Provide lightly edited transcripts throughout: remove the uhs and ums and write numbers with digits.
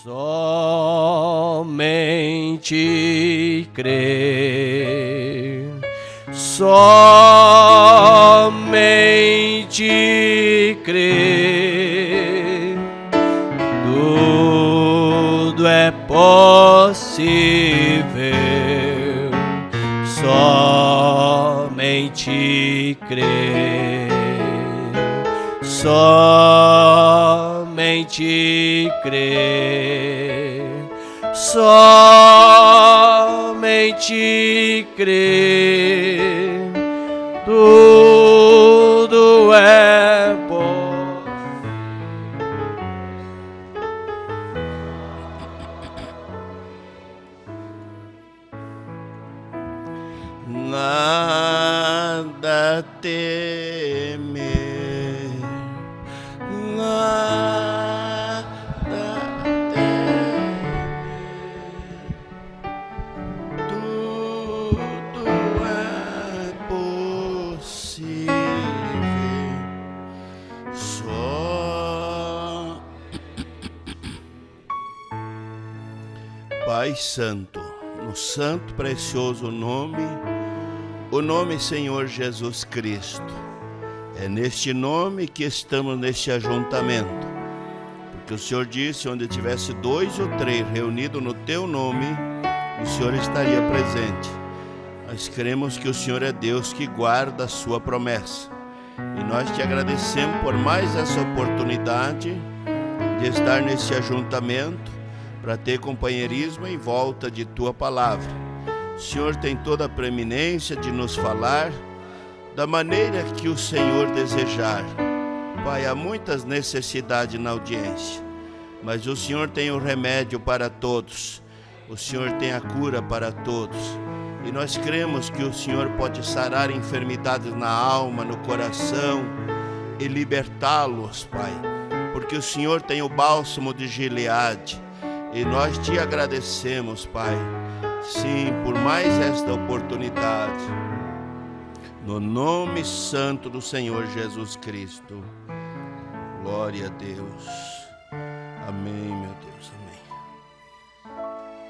Somente crer, somente crer, tudo é possível, somente crer, somente crer, somente crer, tudo é possível. Nada temer, nada temer, tudo é possível, só Pai Santo, no santo precioso nome, o nome Senhor Jesus Cristo. É neste nome que estamos neste ajuntamento, porque o Senhor disse, onde tivesse 2 ou 3 reunidos no teu nome, o Senhor estaria presente. Nós cremos que o Senhor é Deus que guarda a sua promessa, e nós te agradecemos por mais essa oportunidade de estar nesse ajuntamento para ter companheirismo em volta de tua palavra. O Senhor tem toda a preeminência de nos falar da maneira que o Senhor desejar. Pai, há muitas necessidades na audiência, mas o Senhor tem o remédio para todos. O Senhor tem a cura para todos. E nós cremos que o Senhor pode sarar enfermidades na alma, no coração e libertá-los, Pai, porque o Senhor tem o bálsamo de Gileade. E nós te agradecemos, Pai, sim, por mais esta oportunidade. No nome santo do Senhor Jesus Cristo. Glória a Deus. Amém, meu Deus, amém.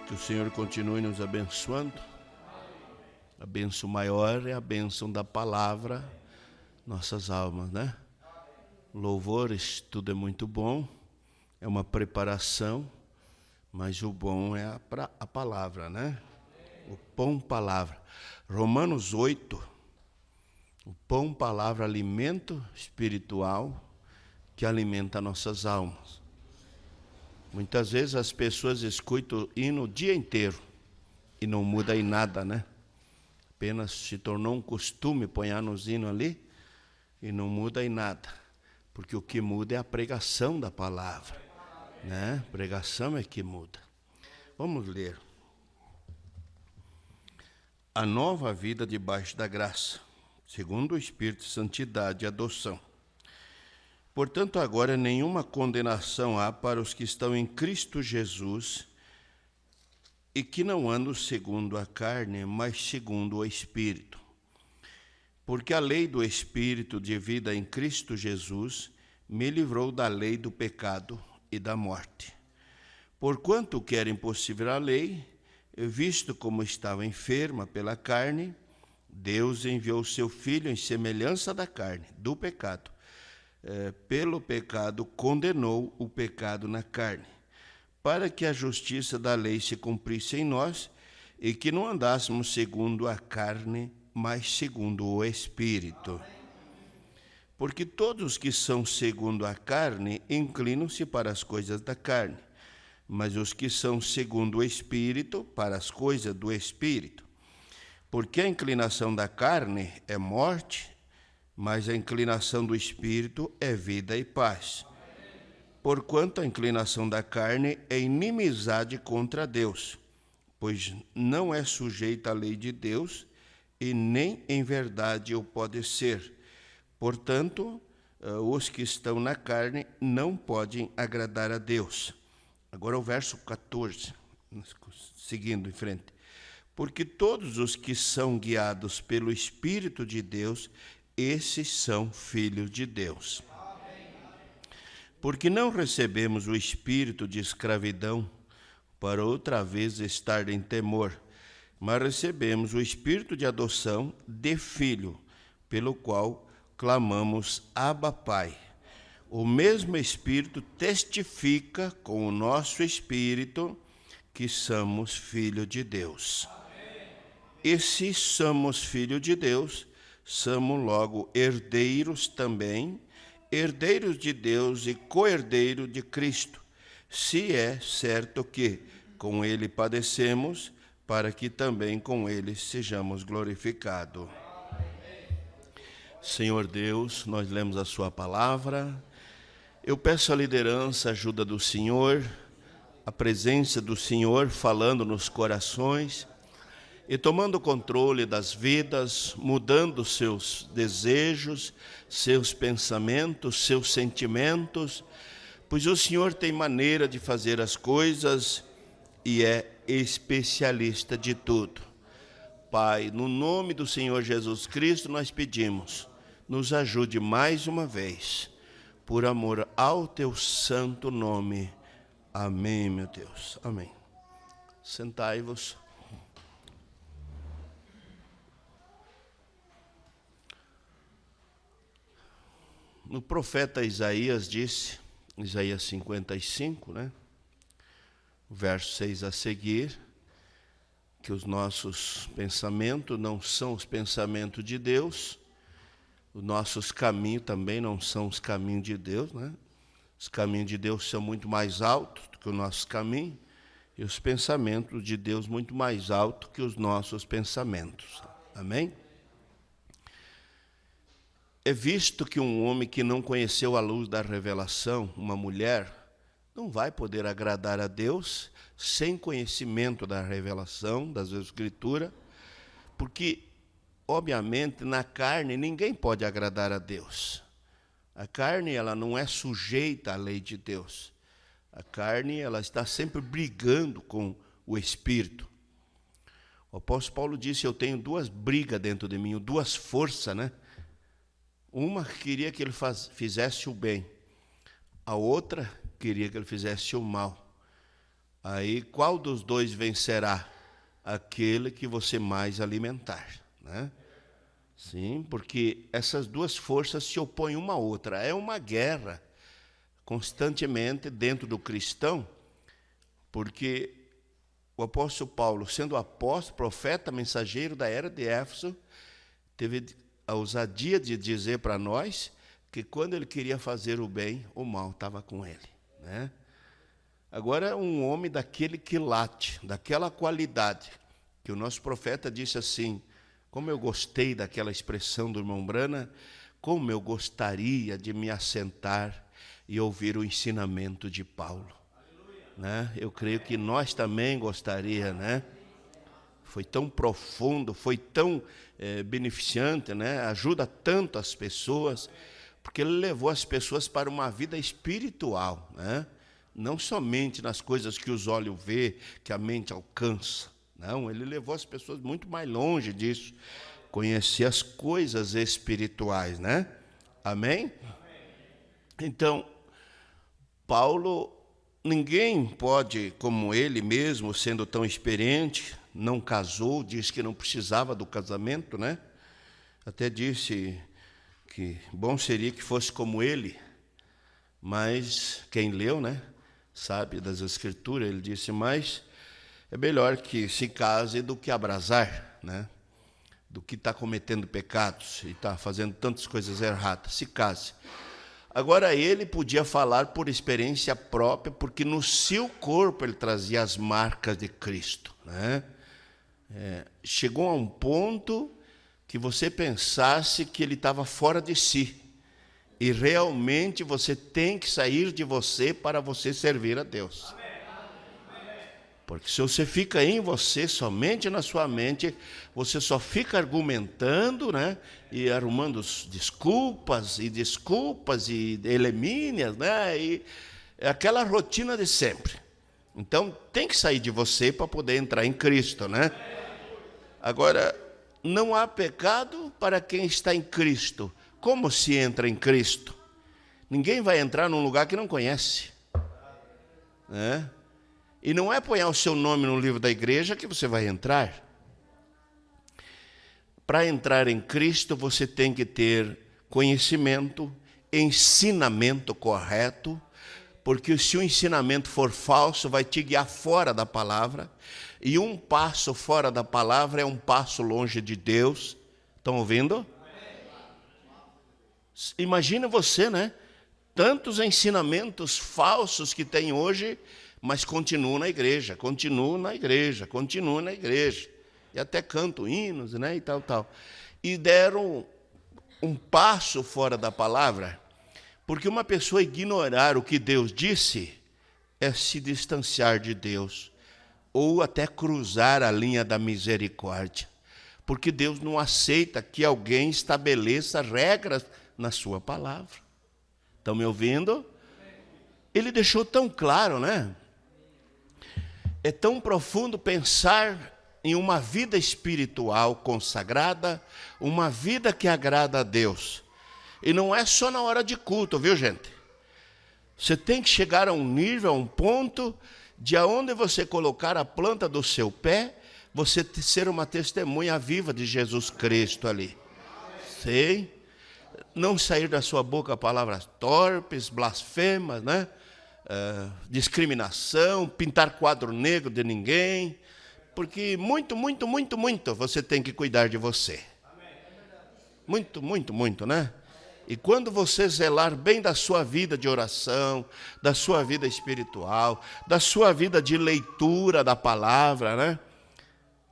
Que o Senhor continue nos abençoando. A bênção maior é a bênção da palavra, nossas almas, né? Louvores, tudo é muito bom, é uma preparação, mas o bom é a palavra, né? O pão palavra. Romanos 8, o pão palavra, alimento espiritual que alimenta nossas almas. Muitas vezes as pessoas escutam o hino o dia inteiro e não muda em nada, né? Apenas se tornou um costume ponhar nos hinos ali e não muda em nada, porque o que muda é a pregação da palavra, né? Pregação é que muda. Vamos ler. A nova vida debaixo da graça, segundo o Espírito de santidade e adoção. Portanto, agora nenhuma condenação há para os que estão em Cristo Jesus e que não andam segundo a carne, mas segundo o Espírito. Porque a lei do Espírito de vida em Cristo Jesus me livrou da lei do pecado e da morte. Porquanto que era impossível a lei, visto como estava enferma pela carne, Deus enviou seu Filho em semelhança da carne, do pecado. Pelo pecado condenou o pecado na carne, para que a justiça da lei se cumprisse em nós e que não andássemos segundo a carne, mas segundo o Espírito. Porque todos os que são segundo a carne inclinam-se para as coisas da carne, mas os que são segundo o Espírito, para as coisas do Espírito. Porque a inclinação da carne é morte, mas a inclinação do Espírito é vida e paz. Porquanto a inclinação da carne é inimizade contra Deus, pois não é sujeita à lei de Deus, e nem em verdade o pode ser. Portanto, os que estão na carne não podem agradar a Deus. Agora o verso 14, seguindo em frente. Porque todos os que são guiados pelo Espírito de Deus, esses são filhos de Deus. Porque não recebemos o espírito de escravidão para outra vez estar em temor, mas recebemos o espírito de adoção de filho, pelo qual clamamos Abba, Pai. O mesmo Espírito testifica com o nosso espírito que somos filhos de Deus. E se somos filhos de Deus, somos logo herdeiros também, herdeiros de Deus e co-herdeiros de Cristo, se é certo que com ele padecemos, para que também com ele sejamos glorificados. Senhor Deus, nós lemos a sua palavra. Eu peço a liderança, a ajuda do Senhor, a presença do Senhor falando nos corações e tomando o controle das vidas, mudando seus desejos, seus pensamentos, seus sentimentos, pois o Senhor tem maneira de fazer as coisas e é especialista de tudo. Pai, no nome do Senhor Jesus Cristo, nós pedimos, nos ajude mais uma vez, por amor ao teu santo nome. Amém, meu Deus. Amém. Sentai-vos. No profeta Isaías disse, Isaías 55, né? O verso 6 a seguir, que os nossos pensamentos não são os pensamentos de Deus, os nossos caminhos também não são os caminhos de Deus, né? Os caminhos de Deus são muito mais altos do que os nossos caminhos, e os pensamentos de Deus muito mais altos que os nossos pensamentos. Amém? É visto que um homem que não conheceu a luz da revelação, uma mulher, não vai poder agradar a Deus sem conhecimento da revelação, das Escrituras, porque, obviamente, na carne ninguém pode agradar a Deus. A carne, ela não é sujeita à lei de Deus. A carne, ela está sempre brigando com o Espírito. O apóstolo Paulo disse, eu tenho duas brigas dentro de mim, duas forças, né? Uma queria que ele fizesse o bem, a outra queria que ele fizesse o mal. Aí, qual dos dois vencerá? Aquele que você mais alimentar, né? Sim, porque essas duas forças se opõem uma à outra. É uma guerra constantemente dentro do cristão, porque o apóstolo Paulo, sendo apóstolo, profeta, mensageiro da era de Éfeso, teve a ousadia de dizer para nós que quando ele queria fazer o bem, o mal estava com ele, né? Agora, um homem daquele quilate, daquela qualidade, que o nosso profeta disse assim, como eu gostei daquela expressão do irmão Brana, como eu gostaria de me assentar e ouvir o ensinamento de Paulo, né? Eu creio que nós também gostaria, né? Foi tão profundo, foi tão beneficiante, né? Ajuda tanto as pessoas, porque ele levou as pessoas para uma vida espiritual, né? Não somente nas coisas que os olhos vê, que a mente alcança. Não, ele levou as pessoas muito mais longe disso, conhecer as coisas espirituais, né? Amém? Então, Paulo, ninguém pode, como ele mesmo, sendo tão experiente, não casou, disse que não precisava do casamento, né? Até disse que bom seria que fosse como ele, mas quem leu, né, sabe das Escrituras, ele disse, mas é melhor que se case do que abrasar, né? Do que está cometendo pecados e está fazendo tantas coisas erradas, se case. Agora, ele podia falar por experiência própria, porque no seu corpo ele trazia as marcas de Cristo, né? Chegou a um ponto que você pensasse que ele estava fora de si. E realmente você tem que sair de você para você servir a Deus. Porque se você fica em você, somente na sua mente, você só fica argumentando, né? E arrumando desculpas e elimínias, né? E é aquela rotina de sempre. Então, tem que sair de você para poder entrar em Cristo, né? Agora, não há pecado para quem está em Cristo. Como se entra em Cristo? Ninguém vai entrar num lugar que não conhece. Né? E não é pôr o seu nome no livro da igreja que você vai entrar. Para entrar em Cristo, você tem que ter conhecimento, ensinamento correto, porque se o ensinamento for falso, vai te guiar fora da palavra, e um passo fora da palavra é um passo longe de Deus. Estão ouvindo? Imagina você, né? Tantos ensinamentos falsos que tem hoje, mas continuam na igreja, continuam na igreja, continuam na igreja. E até cantam hinos, né, e tal. E deram um passo fora da palavra, porque uma pessoa ignorar o que Deus disse é se distanciar de Deus, ou até cruzar a linha da misericórdia, porque Deus não aceita que alguém estabeleça regras na sua palavra. Estão me ouvindo? Ele deixou tão claro, né? É tão profundo pensar em uma vida espiritual consagrada, uma vida que agrada a Deus. E não é só na hora de culto, viu, gente? Você tem que chegar a um nível, a um ponto, de aonde você colocar a planta do seu pé, você ser uma testemunha viva de Jesus Cristo ali. Sei? Não sair da sua boca palavras torpes, blasfemas, né? Discriminação, pintar quadro negro de ninguém, porque muito você tem que cuidar de você. Muito, né? E quando você zelar bem da sua vida de oração, da sua vida espiritual, da sua vida de leitura da palavra, né?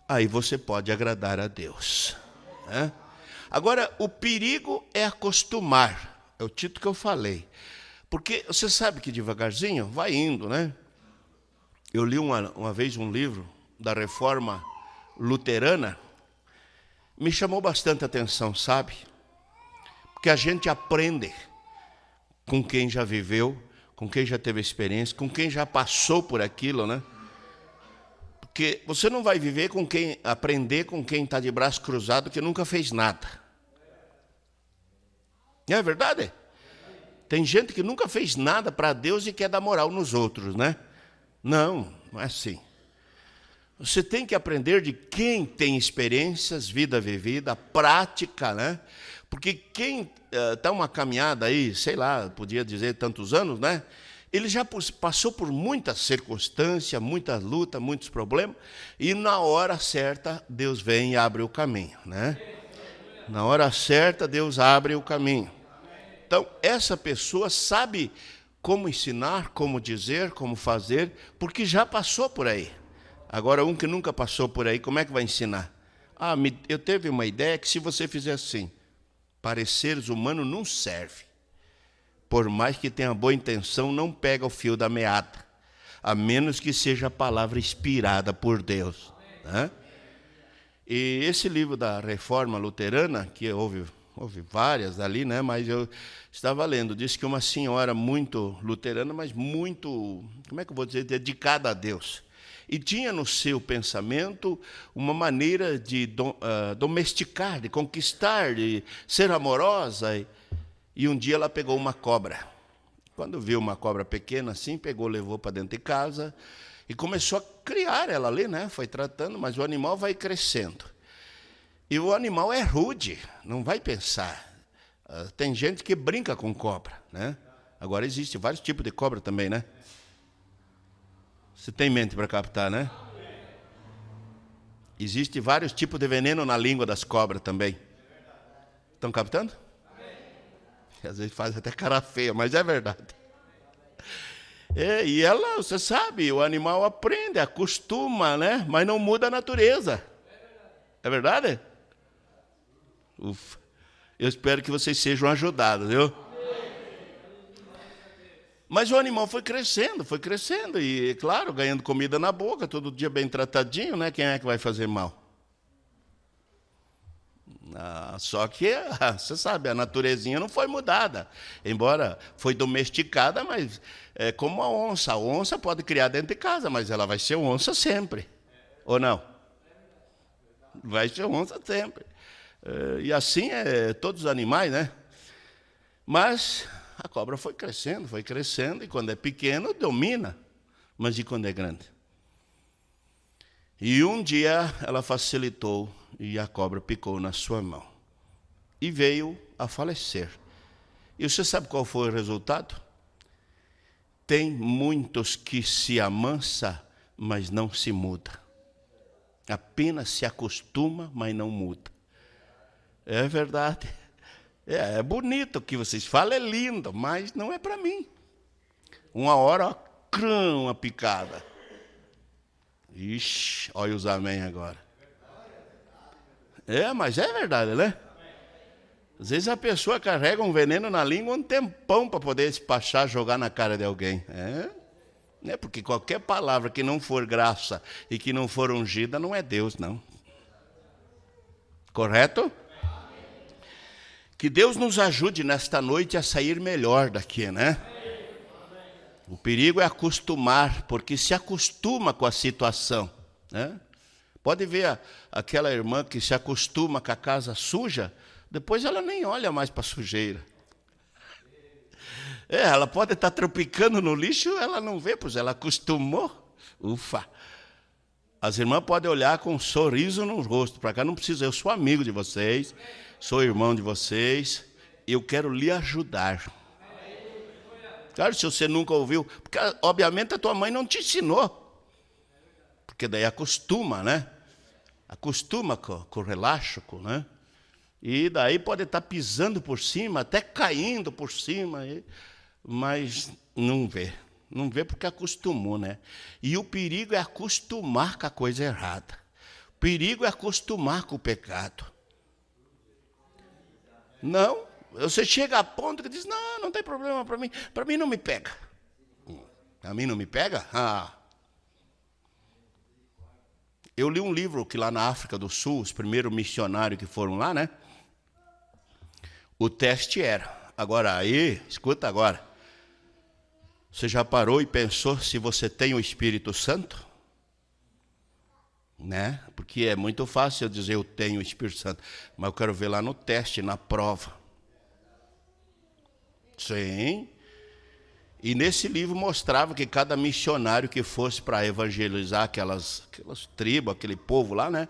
Aí você pode agradar a Deus, né? Agora, o perigo é acostumar, é o título que eu falei. Porque você sabe que devagarzinho vai indo, né? Eu li uma vez um livro da Reforma Luterana, me chamou bastante atenção, sabe? Porque a gente aprende com quem já viveu, com quem já teve experiência, com quem já passou por aquilo, né? Porque você não vai viver com quem, aprender com quem está de braço cruzado que nunca fez nada. Não é verdade? Tem gente que nunca fez nada para Deus e quer dar moral nos outros, né? Não é assim. Você tem que aprender de quem tem experiências, vida vivida, prática, né? Porque quem está uma caminhada aí, sei lá, podia dizer tantos anos, né? Ele já passou por muitas circunstâncias, muita luta, muitos problemas, e na hora certa Deus vem e abre o caminho, né? Na hora certa Deus abre o caminho. Então, essa pessoa sabe como ensinar, como dizer, como fazer, porque já passou por aí. Agora, um que nunca passou por aí, como é que vai ensinar? Eu teve uma ideia que se você fizer assim, pareceres humanos não serve. Por mais que tenha boa intenção, não pega o fio da meada, a menos que seja a palavra inspirada por Deus. Né? E esse livro da Reforma Luterana, que houve várias ali, né? Mas eu estava lendo, disse que uma senhora muito luterana, mas muito, como é que eu vou dizer, dedicada a Deus. E tinha no seu pensamento uma maneira de domesticar, de conquistar, de ser amorosa. E um dia ela pegou uma cobra. Quando viu uma cobra pequena assim, pegou, levou para dentro de casa e começou a criar ela ali, né? Foi tratando, mas o animal vai crescendo. E o animal é rude, não vai pensar. Tem gente que brinca com cobra, né? Agora existem vários tipos de cobra também, né? Você tem mente para captar, né? Existem vários tipos de veneno na língua das cobras também. Estão captando? Às vezes faz até cara feia, mas é verdade. E ela, você sabe, o animal aprende, acostuma, né? Mas não muda a natureza. É verdade? Ufa. Eu espero que vocês sejam ajudados, viu? Mas o animal foi crescendo, e, claro, ganhando comida na boca, todo dia bem tratadinho, né? Quem é que vai fazer mal? Só que, você sabe, a naturezinha não foi mudada. Embora foi domesticada, mas é como a onça. A onça pode criar dentro de casa, mas ela vai ser onça sempre. Ou não? Vai ser onça sempre. E assim é todos os animais, né? Mas A cobra foi crescendo, e quando é pequeno, domina. Mas e quando é grande? E um dia ela facilitou e a cobra picou na sua mão. E veio a falecer. E você sabe qual foi o resultado? Tem muitos que se amansa, mas não se muda. Apenas se acostuma, mas não muda. É verdade. É bonito o que vocês falam, é lindo, mas não é para mim. Uma hora, ó, uma picada. Ixi, olha os amém agora. É, mas é verdade, né? Às vezes a pessoa carrega um veneno na língua um tempão para poder despachar, jogar na cara de alguém. É, porque qualquer palavra que não for graça e que não for ungida não é Deus, não. Correto? Que Deus nos ajude nesta noite a sair melhor daqui, né? O perigo é acostumar, porque se acostuma com a situação, né? Pode ver aquela irmã que se acostuma com a casa suja, depois ela nem olha mais para a sujeira. Ela pode estar tropicando no lixo, ela não vê, pois ela acostumou. Ufa! As irmãs podem olhar com um sorriso no rosto. Para cá não precisa, eu sou amigo de vocês, sou irmão de vocês, eu quero lhe ajudar. Claro, se você nunca ouviu, porque obviamente a tua mãe não te ensinou. Porque daí acostuma, né? Acostuma com o relaxo, né? E daí pode estar pisando por cima, até caindo por cima, mas não vê. Não vê porque acostumou, né? E o perigo é acostumar com a coisa errada. O perigo é acostumar com o pecado. Não, você chega a ponto que diz, não tem problema para mim não me pega. Para mim não me pega? Eu li um livro que lá na África do Sul, os primeiros missionários que foram lá, né? O teste era, agora aí, escuta agora. Você já parou e pensou se você tem o Espírito Santo? Né? Porque é muito fácil eu dizer eu tenho o Espírito Santo, mas eu quero ver lá no teste, na prova. Sim. E nesse livro mostrava que cada missionário que fosse para evangelizar aquelas tribos, aquele povo lá, né?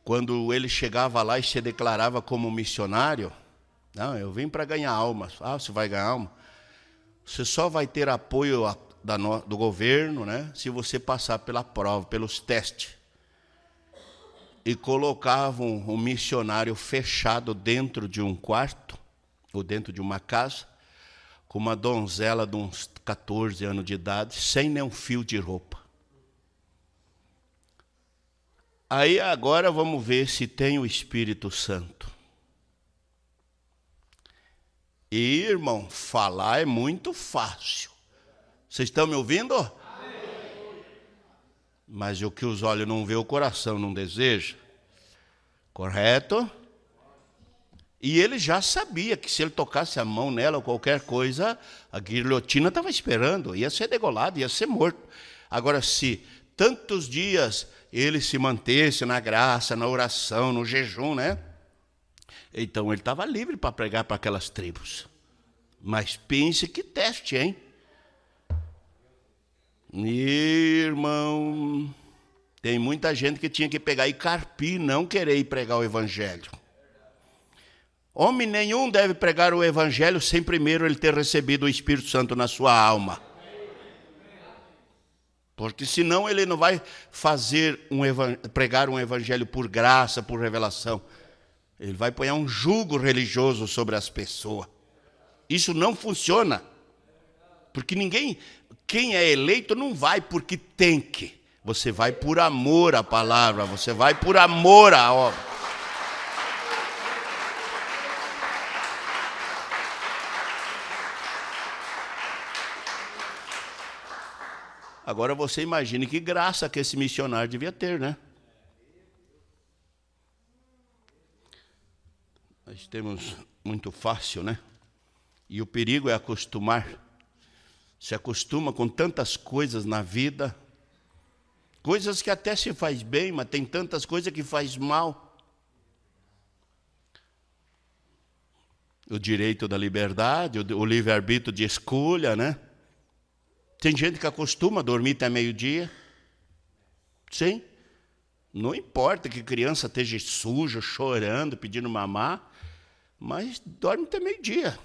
Quando ele chegava lá e se declarava como missionário, não, eu vim para ganhar almas. Você vai ganhar alma? Você só vai ter apoio do governo, né, se você passar pela prova, pelos testes. E colocavam um missionário fechado dentro de um quarto, ou dentro de uma casa, com uma donzela de uns 14 anos de idade, sem nenhum fio de roupa. Aí agora vamos ver se tem o Espírito Santo. E, irmão, falar é muito fácil. Vocês estão me ouvindo? Amém. Mas o que os olhos não vê, o coração não deseja. Correto? E ele já sabia que se ele tocasse a mão nela ou qualquer coisa, a guilhotina estava esperando, ia ser degolado, ia ser morto. Agora, se tantos dias ele se mantesse na graça, na oração, no jejum, né? Então ele estava livre para pregar para aquelas tribos. Mas pense que teste, hein? Irmão, tem muita gente que tinha que pegar e carpir, não querer ir pregar o evangelho. Homem nenhum deve pregar o evangelho sem primeiro ele ter recebido o Espírito Santo na sua alma. Porque senão ele não vai pregar um evangelho por graça, por revelação. Ele vai pôr um jugo religioso sobre as pessoas. Isso não funciona. Porque quem é eleito não vai porque tem que. Você vai por amor à palavra, você vai por amor à obra. Agora você imagine que graça que esse missionário devia ter, né? Nós temos muito fácil, né? E o perigo é acostumar. Se acostuma com tantas coisas na vida, coisas que até se faz bem, mas tem tantas coisas que faz mal. o direito da liberdade, o livre-arbítrio de escolha, né? Tem gente que acostuma a dormir até meio-dia. Sim. Não importa que criança esteja suja, chorando, pedindo mamar, mas dorme até meio-dia.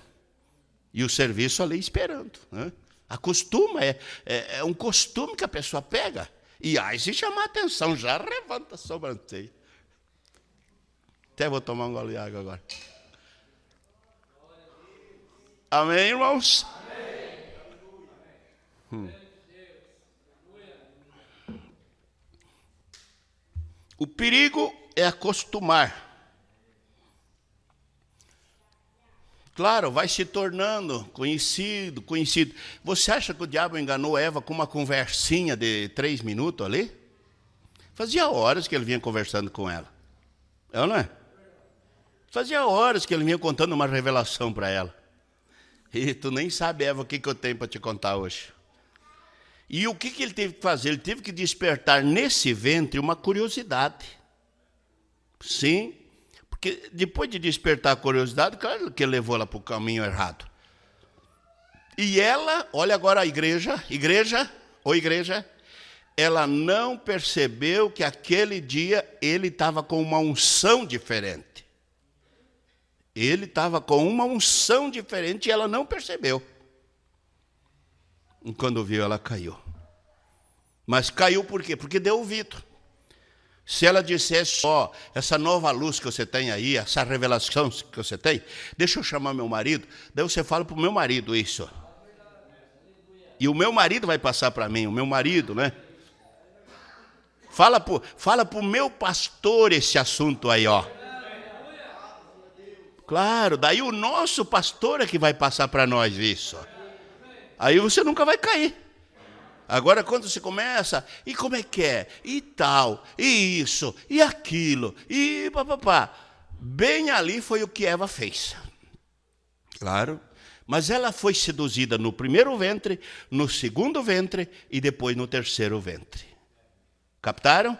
E o serviço ali esperando, né? Acostuma, é um costume que a pessoa pega. E aí, se chamar a atenção, já levanta a sobrancelha. Até vou tomar um gole de água agora. Amém, irmãos? Amém. O perigo é acostumar. Claro, vai se tornando conhecido. Você acha que o diabo enganou Eva com uma conversinha de 3 minutos ali? Fazia horas que ele vinha conversando com ela. É ou não é? Fazia horas que ele vinha contando uma revelação para ela. E tu nem sabe, Eva, o que eu tenho para te contar hoje. E o que ele teve que fazer? Ele teve que despertar nesse ventre uma curiosidade. Sim. Porque depois de despertar a curiosidade, claro que ele levou ela para o caminho errado. E ela, olha agora a igreja, ela não percebeu que aquele dia ele estava com uma unção diferente. Ele estava com uma unção diferente e ela não percebeu. E quando viu, ela caiu. Mas caiu por quê? Porque deu ouvido. Se ela dissesse só, essa nova luz que você tem aí, essa revelação que você tem, deixa eu chamar meu marido, daí você fala para o meu marido isso. E o meu marido vai passar para mim, o meu marido, né? Fala para o meu pastor esse assunto aí, ó. Claro, daí o nosso pastor é que vai passar para nós isso. Aí você nunca vai cair. Agora, quando você começa, e como é que é? E tal, e isso, e aquilo, e papapá. Bem ali foi o que Eva fez. Claro. Mas ela foi seduzida no primeiro ventre, no segundo ventre e depois no terceiro ventre. Captaram?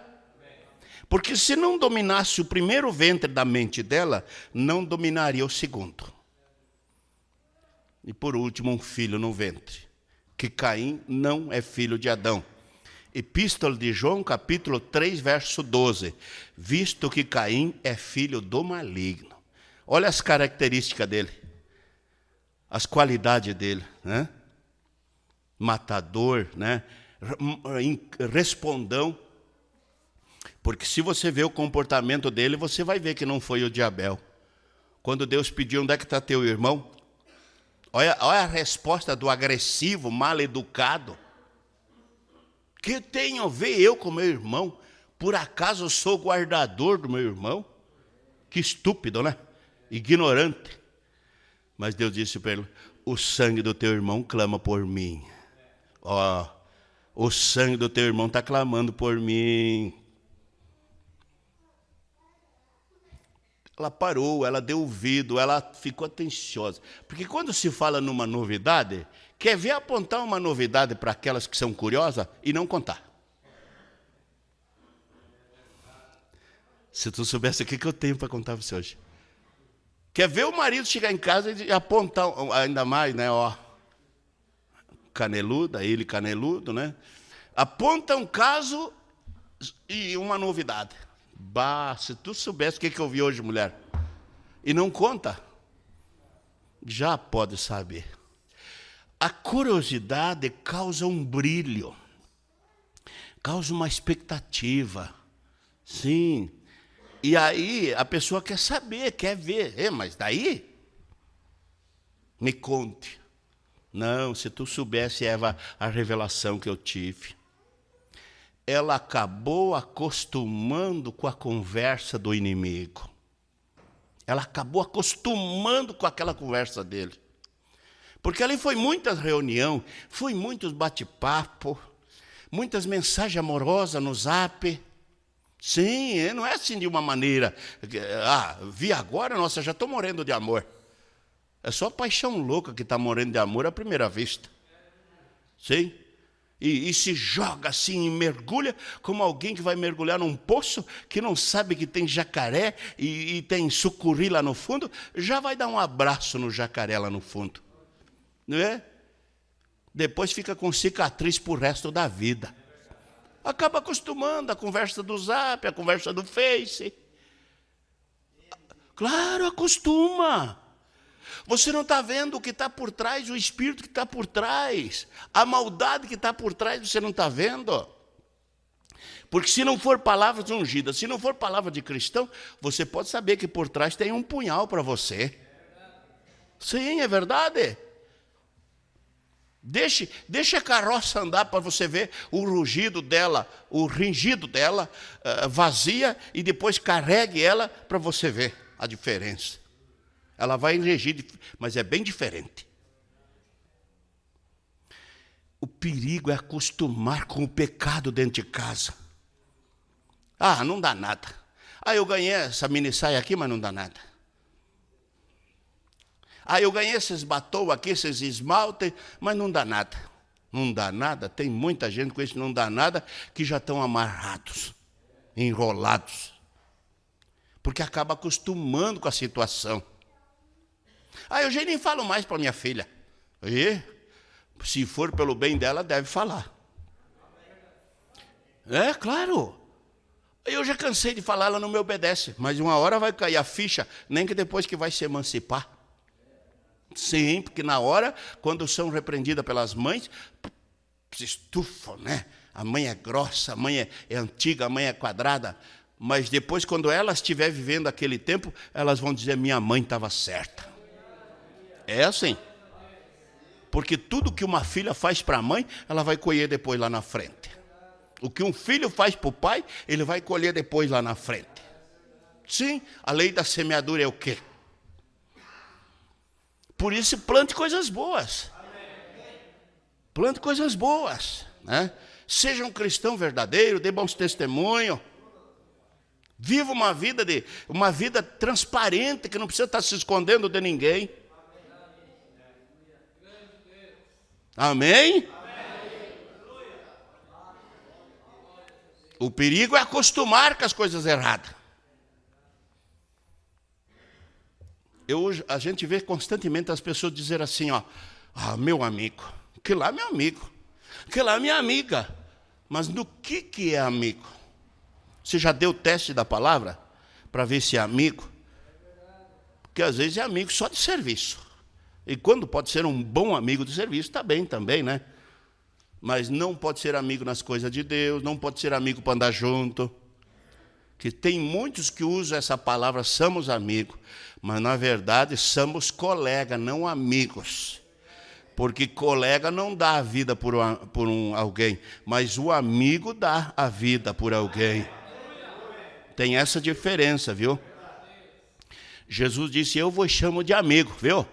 Porque se não dominasse o primeiro ventre da mente dela, não dominaria o segundo. E por último, um filho no ventre. Que Caim não é filho de Adão. Epístola de João, capítulo 3, verso 12. Visto que Caim é filho do maligno. Olha as características dele. As qualidades dele, né? Matador, né? Respondão. Porque se você vê o comportamento dele, você vai ver que não foi o de Abel. Quando Deus pediu, onde é que está teu irmão? Olha a resposta do agressivo, mal educado. Que tenho a ver eu com meu irmão? Por acaso eu sou guardador do meu irmão? Que estúpido, né? Ignorante. Mas Deus disse para ele, o sangue do teu irmão clama por mim. Ó, o sangue do teu irmão está clamando por mim. Ela parou, ela deu ouvido, ela ficou atenciosa. Porque quando se fala numa novidade, quer ver apontar uma novidade para aquelas que são curiosas e não contar. Se tu soubesse o que eu tenho para contar para você hoje. Quer ver o marido chegar em casa e apontar, ainda mais, né, ó. Caneludo, ele caneludo, né? Aponta um caso e uma novidade. Bah, se tu soubesse o que eu vi hoje, mulher, e não conta, já pode saber. A curiosidade causa um brilho, causa uma expectativa, sim. E aí a pessoa quer saber, quer ver. Mas daí, me conte. Não, se tu soubesse, Eva, a revelação que eu tive. Ela acabou acostumando com a conversa do inimigo. Ela acabou acostumando com aquela conversa dele. Porque ali foi muitas reuniões, foi muitos bate-papo, muitas mensagens amorosas no zap. Sim, não é assim de uma maneira, vi agora, nossa, já estou morrendo de amor. É só paixão louca que está morrendo de amor à primeira vista. Sim. E se joga assim e mergulha, como alguém que vai mergulhar num poço, que não sabe que tem jacaré e tem sucuri lá no fundo, já vai dar um abraço no jacaré lá no fundo. Não é? Depois fica com cicatriz pro resto da vida. Acaba acostumando a conversa do Zap, a conversa do Face. Claro, acostuma. Você não está vendo o que está por trás, o espírito que está por trás, a maldade que está por trás, você não está vendo? Porque se não for palavras ungidas, se não for palavra de cristão, você pode saber que por trás tem um punhal para você. Sim, é verdade. Deixe a carroça andar para você ver o rugido dela, o ringido dela, vazia, e depois carregue ela para você ver a diferença. Ela vai enregir, mas é bem diferente. O perigo é acostumar com o pecado dentro de casa. Ah, não dá nada. Ah, eu ganhei essa mini saia aqui, mas não dá nada. Ah, eu ganhei esses batom aqui, esses esmalte, mas não dá nada. Não dá nada. Tem muita gente com esse não dá nada que já estão amarrados, enrolados. Porque acaba acostumando com a situação. Ah, eu já nem falo mais para minha filha. E, se for pelo bem dela, deve falar. É, claro. Eu já cansei de falar, ela não me obedece. Mas uma hora vai cair a ficha, nem que depois que vai se emancipar. Sim, porque na hora, quando são repreendidas pelas mães, se estufam, né? A mãe é grossa, a mãe é antiga, a mãe é quadrada. Mas depois, quando elas estiverem vivendo aquele tempo, elas vão dizer, minha mãe estava certa. É assim. Porque tudo que uma filha faz para a mãe, ela vai colher depois lá na frente. O que um filho faz para o pai, ele vai colher depois lá na frente. Sim, a lei da semeadura é o quê? Por isso, plante coisas boas. Plante coisas boas, né? Seja um cristão verdadeiro, dê bons testemunhos. Viva uma vida transparente, que não precisa estar se escondendo de ninguém. Amém? O perigo é acostumar com as coisas erradas. A gente vê constantemente as pessoas dizer assim, ó, ah, meu amigo, que lá é meu amigo, que lá é minha amiga. Mas no que é amigo? Você já deu o teste da palavra para ver se é amigo? Porque às vezes é amigo só de serviço. E quando pode ser um bom amigo de serviço, está bem também, né? Mas não pode ser amigo nas coisas de Deus, não pode ser amigo para andar junto. Que tem muitos que usam essa palavra, somos amigos, mas na verdade somos colegas, não amigos. Porque colega não dá a vida por alguém, mas o amigo dá a vida por alguém. Tem essa diferença, viu? Jesus disse, eu vos chamo de amigo, viu?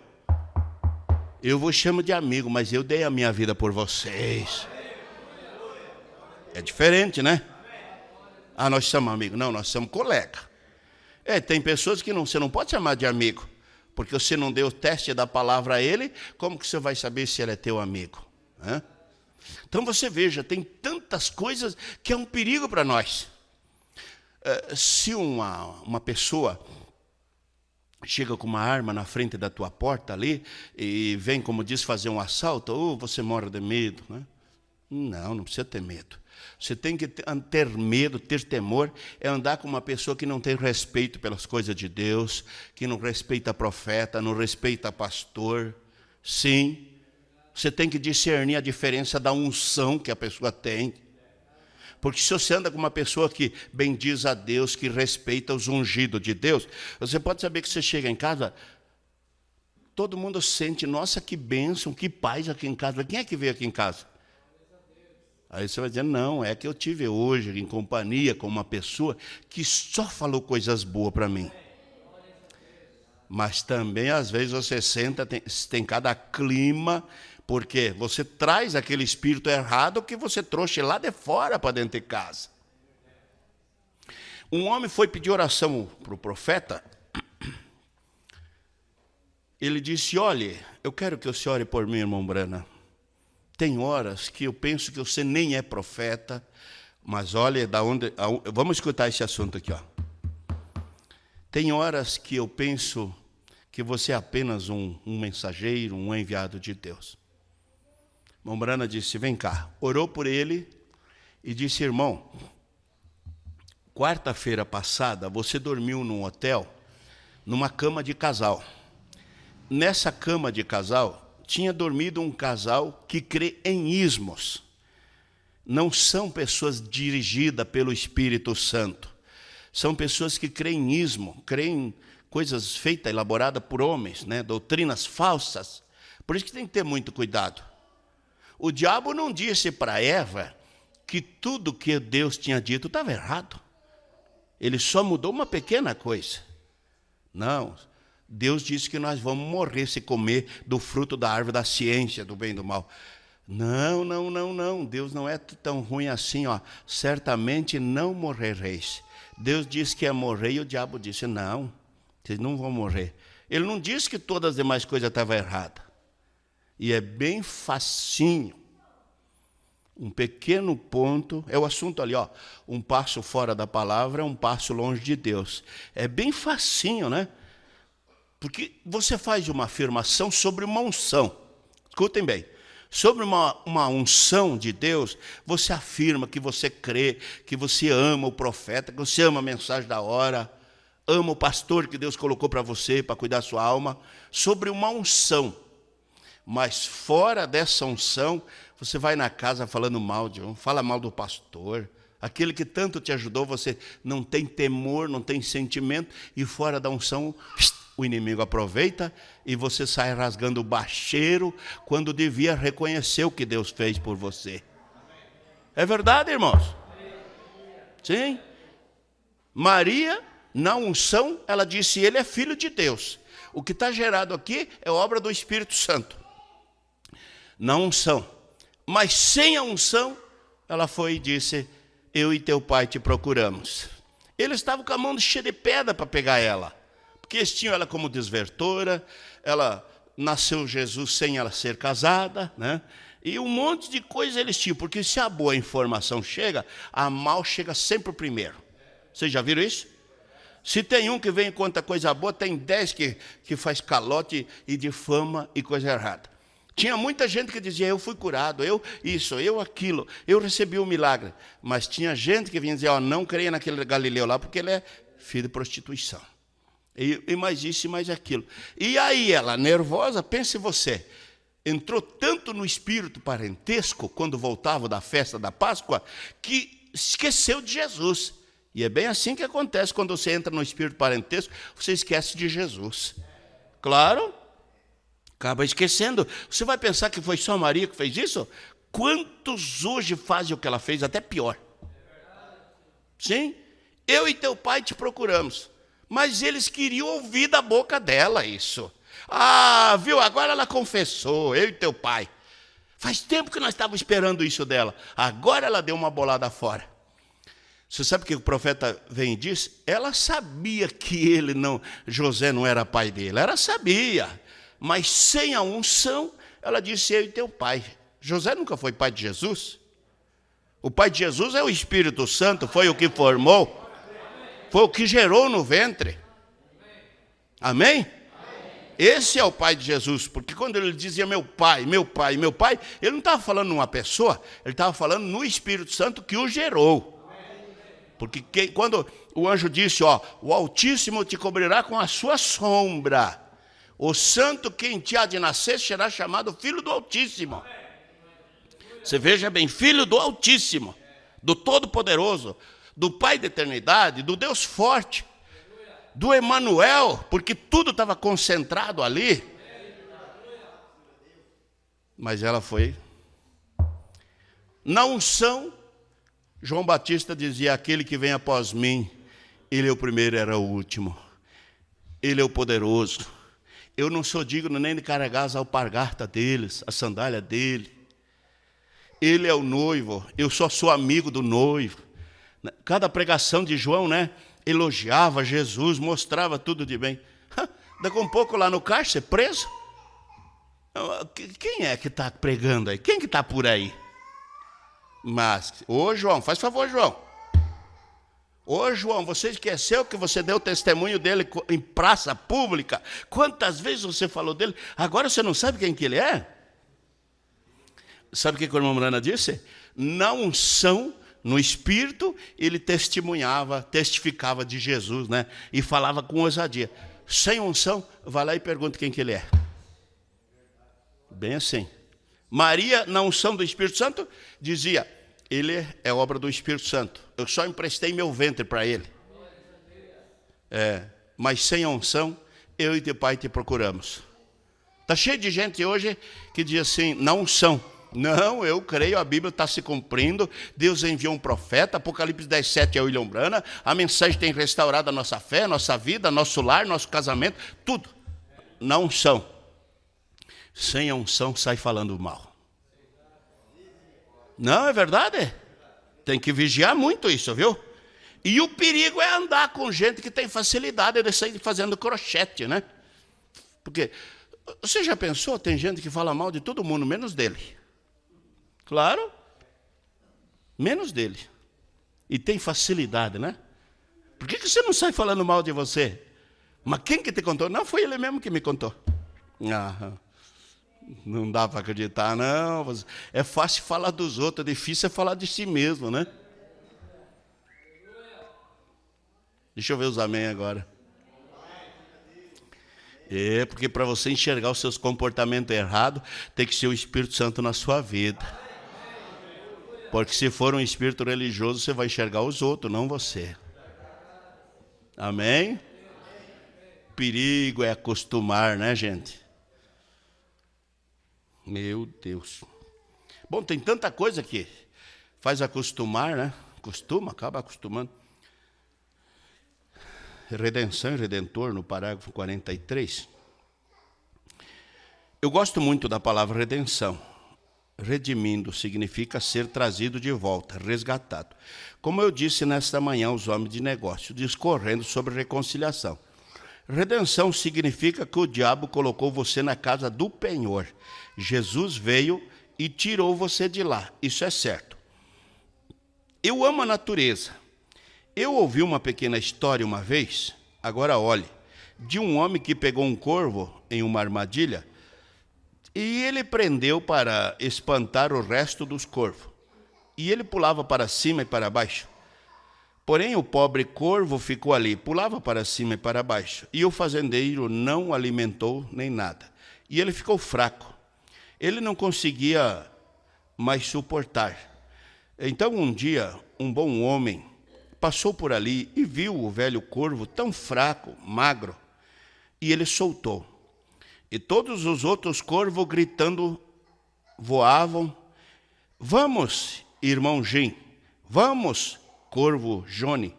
Eu vos chamo de amigo, mas eu dei a minha vida por vocês. É diferente, né? Ah, nós somos amigos. Não, nós somos colega. Tem pessoas que você não pode chamar de amigo, porque você não deu o teste da palavra a ele, como que você vai saber se ele é teu amigo? Então você veja, tem tantas coisas que é um perigo para nós. Se uma pessoa chega com uma arma na frente da tua porta ali, e vem, como diz, fazer um assalto, você morre de medo, né? Não precisa ter medo. Você tem que ter medo, ter temor, é andar com uma pessoa que não tem respeito pelas coisas de Deus, que não respeita profeta, não respeita pastor. Sim, você tem que discernir a diferença da unção que a pessoa tem. Porque se você anda com uma pessoa que bendiz a Deus, que respeita os ungidos de Deus, você pode saber que você chega em casa, todo mundo sente, nossa, que bênção, que paz aqui em casa. Quem é que veio aqui em casa? Aí você vai dizer, não, é que eu tive hoje em companhia com uma pessoa que só falou coisas boas para mim. Mas também, às vezes, você senta, tem cada clima, porque você traz aquele espírito errado que você trouxe lá de fora para dentro de casa. Um homem foi pedir oração para o profeta. Ele disse, olhe, eu quero que o senhor ore por mim, irmão Brana. Tem horas que eu penso que você nem é profeta, mas olha, vamos escutar esse assunto aqui, ó. Tem horas que eu penso que você é apenas um mensageiro, um enviado de Deus. Irmão Brana disse, vem cá, orou por ele e disse, irmão, quarta-feira passada você dormiu num hotel, numa cama de casal. Nessa cama de casal, tinha dormido um casal que crê em ismos. Não são pessoas dirigidas pelo Espírito Santo. São pessoas que creem em ismo, creem em coisas feitas, elaboradas por homens, né? Doutrinas falsas. Por isso que tem que ter muito cuidado. O diabo não disse para Eva que tudo que Deus tinha dito estava errado. Ele só mudou uma pequena coisa. Não, Deus disse que nós vamos morrer se comer do fruto da árvore da ciência, do bem e do mal. Não. Deus não é tão ruim assim, ó. Certamente não morrereis. Deus disse que ia morrer e o diabo disse, não, vocês não vão morrer. Ele não disse que todas as demais coisas estavam erradas. E é bem facinho. Um pequeno ponto, é o assunto ali, ó. Um passo fora da palavra é um passo longe de Deus. É bem facinho, né? Porque você faz uma afirmação sobre uma unção. Escutem bem. Sobre uma unção de Deus, você afirma que você crê, que você ama o profeta, que você ama a mensagem da hora, ama o pastor que Deus colocou para você, para cuidar da sua alma, sobre uma unção. Mas fora dessa unção, você vai na casa falando mal de um, fala mal do pastor, aquele que tanto te ajudou, você não tem temor, não tem sentimento, e fora da unção, o inimigo aproveita e você sai rasgando o bacheiro quando devia reconhecer o que Deus fez por você. É verdade, irmãos? Sim. Maria, na unção, ela disse, ele é filho de Deus. O que está gerado aqui é obra do Espírito Santo. Na unção. Mas sem a unção, ela foi e disse, eu e teu pai te procuramos. Eles estavam com a mão cheia de pedra para pegar ela. Porque eles tinham ela como desvertora, ela nasceu Jesus sem ela ser casada, né? E um monte de coisa eles tinham, porque se a boa informação chega, a mal chega sempre primeiro. Vocês já viram isso? Se tem um que vem e conta coisa boa, tem 10 que faz calote e difama e coisa errada. Tinha muita gente que dizia, eu fui curado, eu isso, eu aquilo, eu recebi um milagre. Mas tinha gente que vinha dizer, ó, não creia naquele Galileu lá, porque ele é filho de prostituição. E mais isso e mais aquilo. E aí ela, nervosa, pense você, entrou tanto no espírito parentesco, quando voltava da festa da Páscoa, que esqueceu de Jesus. E é bem assim que acontece quando você entra no espírito parentesco, você esquece de Jesus. Claro, acaba esquecendo. Você vai pensar que foi só Maria que fez isso? Quantos hoje fazem o que ela fez, até pior? Sim, eu e teu pai te procuramos. Mas eles queriam ouvir da boca dela isso. Ah, viu, agora ela confessou, eu e teu pai. Faz tempo que nós estávamos esperando isso dela. Agora ela deu uma bolada fora. Você sabe o que o profeta vem e diz? Ela sabia que José não era pai dele. Ela sabia. Mas sem a unção, ela disse, eu e teu pai. José nunca foi pai de Jesus. O pai de Jesus é o Espírito Santo, foi o que formou. Foi o que gerou no ventre. Amém? Esse é o pai de Jesus, porque quando ele dizia meu pai, meu pai, meu pai, ele não estava falando numa pessoa, ele estava falando no Espírito Santo que o gerou. Porque quando o anjo disse, ó, o Altíssimo te cobrirá com a sua sombra, o santo que em ti há de nascer será chamado Filho do Altíssimo. Você veja bem, Filho do Altíssimo, do Todo-Poderoso, do Pai da eternidade, do Deus forte, do Emanuel, porque tudo estava concentrado ali. Mas ela foi. Na unção, João Batista dizia, aquele que vem após mim, ele é o primeiro, era o último. Ele é o poderoso. Eu não sou digno nem de carregar as alpargatas deles, a sandália dele. Ele é o noivo, eu só sou amigo do noivo. Cada pregação de João, né, elogiava Jesus, mostrava tudo de bem. Daqui a um pouco lá no cárcere, preso. Quem é que está pregando aí? Quem que está por aí? Mas, ô João, faz favor, João. Ô João, você esqueceu que você deu testemunho dele em praça pública? Quantas vezes você falou dele? Agora você não sabe quem que ele é? Sabe o que a irmã Morana disse? Na unção, no Espírito, ele testificava de Jesus, né? E falava com ousadia. Sem unção, vai lá e pergunta quem que ele é. Bem assim. Maria, na unção do Espírito Santo, dizia: ele é obra do Espírito Santo. Eu só emprestei meu ventre para ele. Mas sem a unção, eu e teu pai te procuramos. Está cheio de gente hoje que diz assim, na unção. Não, eu creio, a Bíblia está se cumprindo. Deus enviou um profeta, Apocalipse 10:7 é o William Branham. A mensagem tem restaurado a nossa fé, nossa vida, nosso lar, nosso casamento, tudo. Na unção. Sem a unção, sai falando mal. Não, é verdade? Tem que vigiar muito isso, viu? E o perigo é andar com gente que tem facilidade de sair fazendo crochete, né? Porque, você já pensou, tem gente que fala mal de todo mundo, menos dele. Claro, menos dele. E tem facilidade, né? Por que você não sai falando mal de você? Mas quem que te contou? Não, foi ele mesmo que me contou. Não dá para acreditar, não. É fácil falar dos outros, é difícil falar de si mesmo, né? Deixa eu ver os amém agora. Porque para você enxergar os seus comportamentos errados, tem que ser o Espírito Santo na sua vida. Porque se for um espírito religioso, você vai enxergar os outros, não você. Amém? Perigo é acostumar, né, gente? Meu Deus. Bom, tem tanta coisa que faz acostumar, né? Acaba acostumando. Redenção e Redentor, no parágrafo 43. Eu gosto muito da palavra redenção. Redimindo significa ser trazido de volta, resgatado. Como eu disse nesta manhã aos homens de negócio, discorrendo sobre reconciliação. Redenção significa que o diabo colocou você na casa do penhor. Jesus veio e tirou você de lá. Isso é certo. Eu amo a natureza. Eu ouvi uma pequena história uma vez, agora olhe, de um homem que pegou um corvo em uma armadilha e ele prendeu para espantar o resto dos corvos. E ele pulava para cima e para baixo. Porém, o pobre corvo ficou ali, pulava para cima e para baixo. E o fazendeiro não o alimentou nem nada. E ele ficou fraco. Ele não conseguia mais suportar. Então, um dia, um bom homem passou por ali e viu o velho corvo tão fraco, magro, e ele soltou. E todos os outros corvos gritando voavam. Vamos, irmão Jim, vamos, corvo Johnny.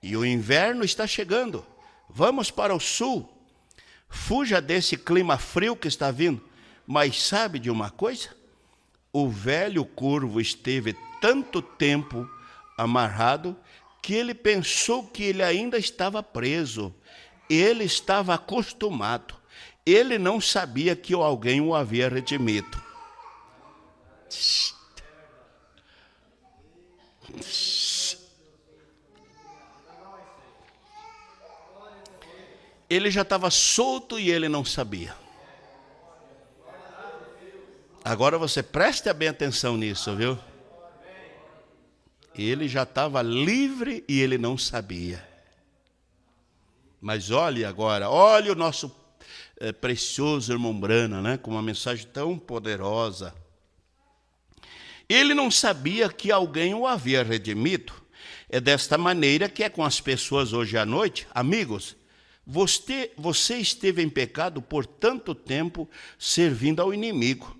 E o inverno está chegando. Vamos para o sul. Fuja desse clima frio que está vindo. Mas sabe de uma coisa? O velho corvo esteve tanto tempo amarrado que ele pensou que ele ainda estava preso. Ele estava acostumado. Ele não sabia que alguém o havia redimido. Ele já estava solto e ele não sabia. Agora você preste bem atenção nisso, viu? Ele já estava livre e ele não sabia. Mas olhe agora, olhe o nosso precioso irmão Branham, né? Com uma mensagem tão poderosa. Ele não sabia que alguém o havia redimido. É desta maneira que é com as pessoas hoje à noite. Amigos, você esteve em pecado por tanto tempo servindo ao inimigo,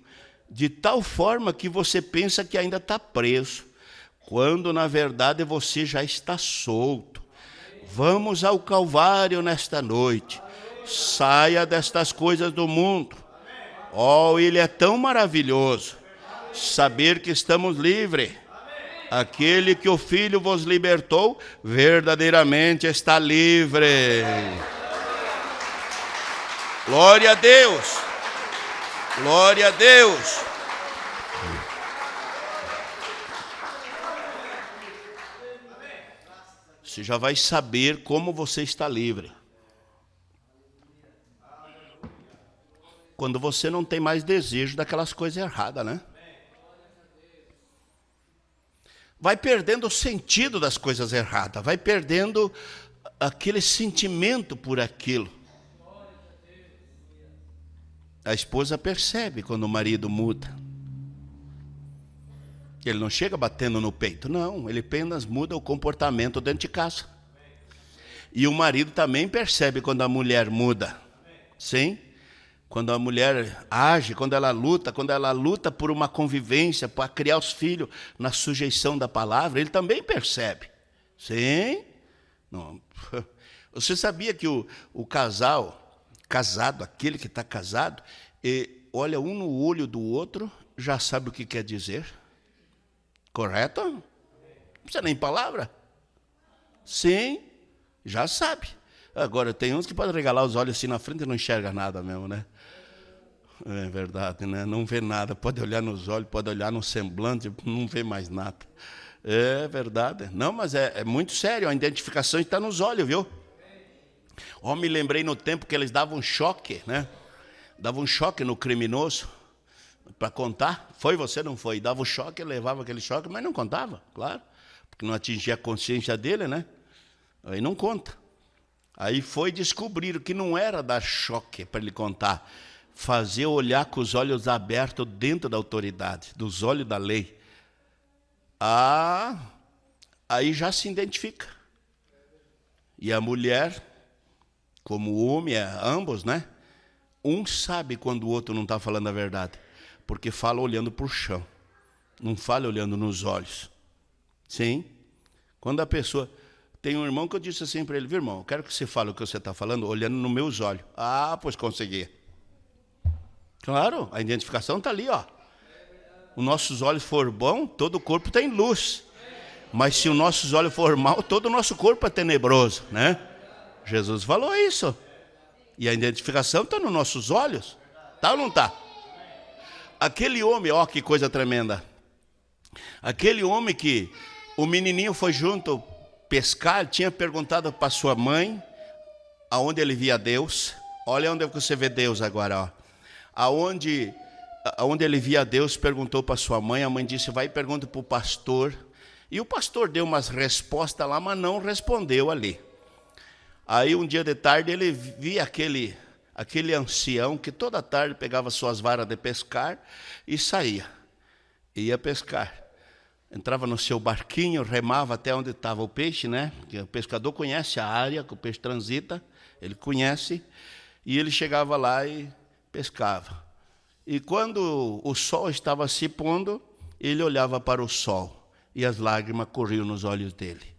de tal forma que você pensa que ainda está preso, quando na verdade você já está solto. Vamos ao Calvário nesta noite. Saia destas coisas do mundo. Oh, ele é tão maravilhoso. Saber que estamos livres. Aquele que o Filho vos libertou, verdadeiramente está livre. Glória a Deus. Glória a Deus. Você já vai saber como você está livre. Quando você não tem mais desejo daquelas coisas erradas, né? Vai perdendo o sentido das coisas erradas, vai perdendo aquele sentimento por aquilo. A esposa percebe quando o marido muda. Ele não chega batendo no peito, não, ele apenas muda o comportamento dentro de casa. E o marido também percebe quando a mulher muda. Sim? Quando a mulher age, quando ela luta por uma convivência, para criar os filhos na sujeição da palavra, ele também percebe. Sim? Não. Você sabia que o casado, aquele que está casado, olha um no olho do outro, já sabe o que quer dizer? Correto? Não precisa nem palavra. Sim, já sabe. Agora, tem uns que podem regalar os olhos assim na frente e não enxerga nada mesmo, né? É verdade, né? Não vê nada. Pode olhar nos olhos, pode olhar no semblante, não vê mais nada. É verdade. Não, mas é muito sério. A identificação está nos olhos, viu? Oh, me lembrei no tempo que eles davam choque, né? Davam choque no criminoso para contar. Foi você, não foi? Dava o choque, levava aquele choque, mas não contava, claro. Porque não atingia a consciência dele, né? Aí não conta. Aí foi descobrir que não era dar choque para ele contar, fazer olhar com os olhos abertos dentro da autoridade, dos olhos da lei. Aí já se identifica. E a mulher, como o homem, ambos, né? Um sabe quando o outro não está falando a verdade, porque fala olhando para o chão, não fala olhando nos olhos. Sim? Quando a pessoa... Tem um irmão que eu disse assim para ele, viu, irmão, eu quero que você fale o que você está falando, olhando nos meus olhos. Ah, pois consegui. Claro, a identificação está ali, ó. Os nossos olhos for bom, todo o corpo tem luz. Mas se os nossos olhos for mal, todo o nosso corpo é tenebroso, né? Jesus falou isso. E a identificação está nos nossos olhos. Tá ou não está? Aquele homem, ó, que coisa tremenda. Aquele homem que o menininho foi junto pescar, tinha perguntado para sua mãe aonde ele via Deus. Olha onde você vê Deus agora, ó. Aonde ele via Deus, perguntou para sua mãe. A mãe disse, vai e pergunta para o pastor. E o pastor deu umas respostas lá, mas não respondeu ali. Aí um dia de tarde ele via aquele ancião que toda tarde pegava suas varas de pescar e saía. Ia pescar. Entrava no seu barquinho, remava até onde estava o peixe, né? Porque o pescador conhece a área que o peixe transita, ele conhece, e ele chegava lá e pescava. E quando o sol estava se pondo, ele olhava para o sol, e as lágrimas corriam nos olhos dele.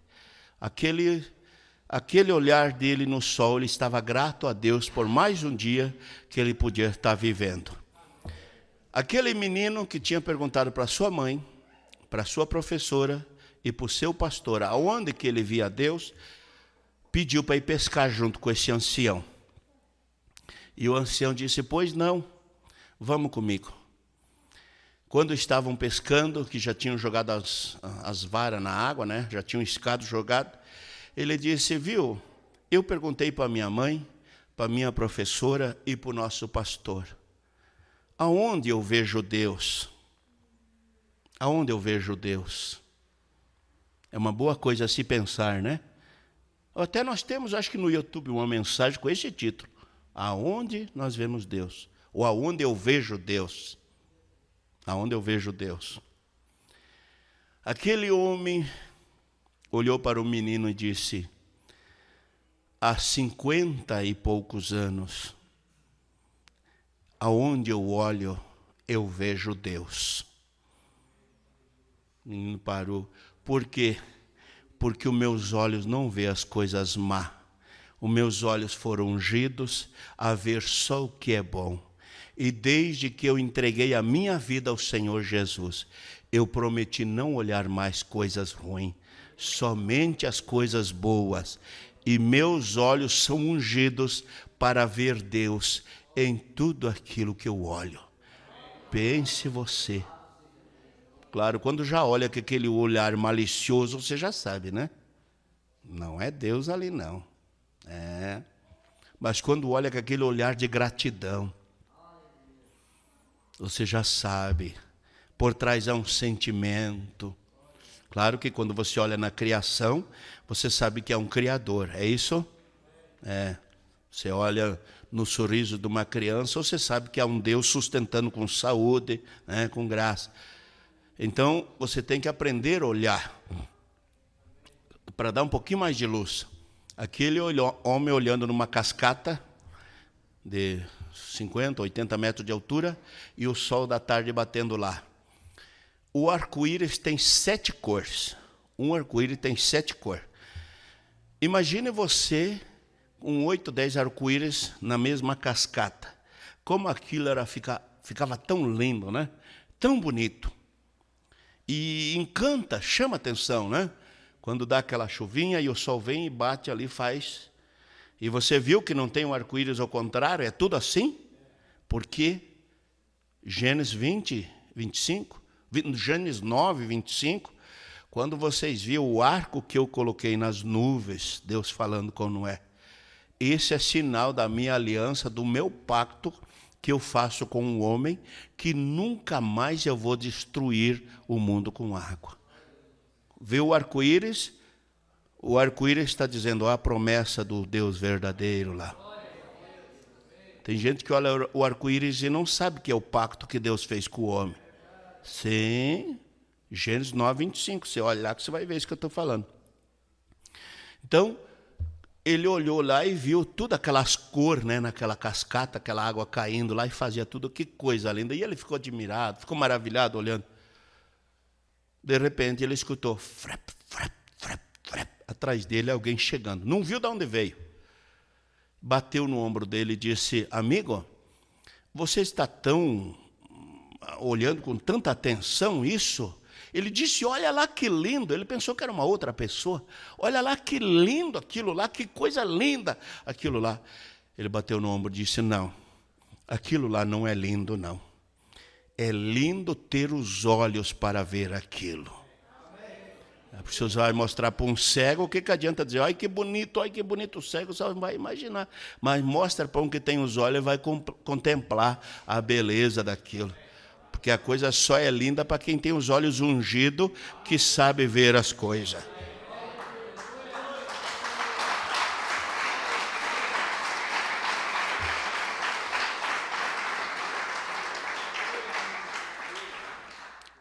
Aquele olhar dele no sol, ele estava grato a Deus por mais um dia que ele podia estar vivendo. Aquele menino que tinha perguntado para sua mãe, para sua professora e para o seu pastor, aonde que ele via Deus, pediu para ir pescar junto com esse ancião. E o ancião disse, pois não, vamos comigo. Quando estavam pescando, que já tinham jogado as varas na água, né? Já tinham escado jogado, ele disse, viu, eu perguntei para minha mãe, para minha professora e para o nosso pastor, aonde eu vejo Deus? Aonde eu vejo Deus? É uma boa coisa a se pensar, né? Até nós temos, acho que no YouTube, uma mensagem com esse título. Aonde nós vemos Deus? Ou aonde eu vejo Deus? Aonde eu vejo Deus? Aquele homem olhou para o menino e disse, há 50 e poucos anos, aonde eu olho, eu vejo Deus. O menino parou. Por quê? Porque os meus olhos não veem as coisas má. Os meus olhos foram ungidos a ver só o que é bom. E desde que eu entreguei a minha vida ao Senhor Jesus, eu prometi não olhar mais coisas ruins, somente as coisas boas. E meus olhos são ungidos para ver Deus em tudo aquilo que eu olho. pense você. Claro, quando já olha com aquele olhar malicioso, você já sabe, né? Não é Deus ali, não. Mas quando olha com aquele olhar de gratidão, você já sabe. Por trás há um sentimento. Claro que quando você olha na criação, você sabe que é um Criador. É isso? Você olha no sorriso de uma criança, você sabe que há um Deus sustentando com saúde, né, com graça. Então, você tem que aprender a olhar, para dar um pouquinho mais de luz. Aquele homem olhando numa cascata de 50, 80 metros de altura, e o sol da tarde batendo lá. O arco-íris tem 7 cores. Um arco-íris tem 7 cores. Imagine você com 8, 10 arco-íris na mesma cascata. Como aquilo ficava tão lindo, né? Tão bonito. E encanta, chama atenção, né? Quando dá aquela chuvinha e o sol vem e bate ali, faz. E você viu que não tem um arco-íris ao contrário, é tudo assim? Porque Gênesis 20, 25, Gênesis 9, 25, quando vocês viram o arco que eu coloquei nas nuvens, Deus falando com Noé, esse é sinal da minha aliança, do meu pacto que eu faço com o homem, que nunca mais eu vou destruir o mundo com água. Vê o arco-íris está dizendo a promessa do Deus verdadeiro lá. Tem gente que olha o arco-íris e não sabe que é o pacto que Deus fez com o homem. Sim, Gênesis 9, 25, você olha lá que você vai ver isso que eu estou falando. Então, ele olhou lá e viu todas aquelas cores, né, naquela cascata, aquela água caindo lá e fazia tudo, que coisa linda. E ele ficou admirado, ficou maravilhado olhando. De repente ele escutou, frap, frap, frap, frap, atrás dele alguém chegando. Não viu de onde veio. Bateu no ombro dele e disse, amigo, você está olhando com tanta atenção isso? Ele disse, olha lá que lindo. Ele pensou que era uma outra pessoa. Olha lá que lindo aquilo lá, que coisa linda aquilo lá. Ele bateu no ombro e disse, não, aquilo lá não é lindo, não. É lindo ter os olhos para ver aquilo. Você vai mostrar para um cego, o que adianta dizer, ai que bonito o cego, só vai imaginar. Mas mostra para um que tem os olhos e vai contemplar a beleza daquilo. Porque a coisa só é linda para quem tem os olhos ungidos, que sabe ver as coisas.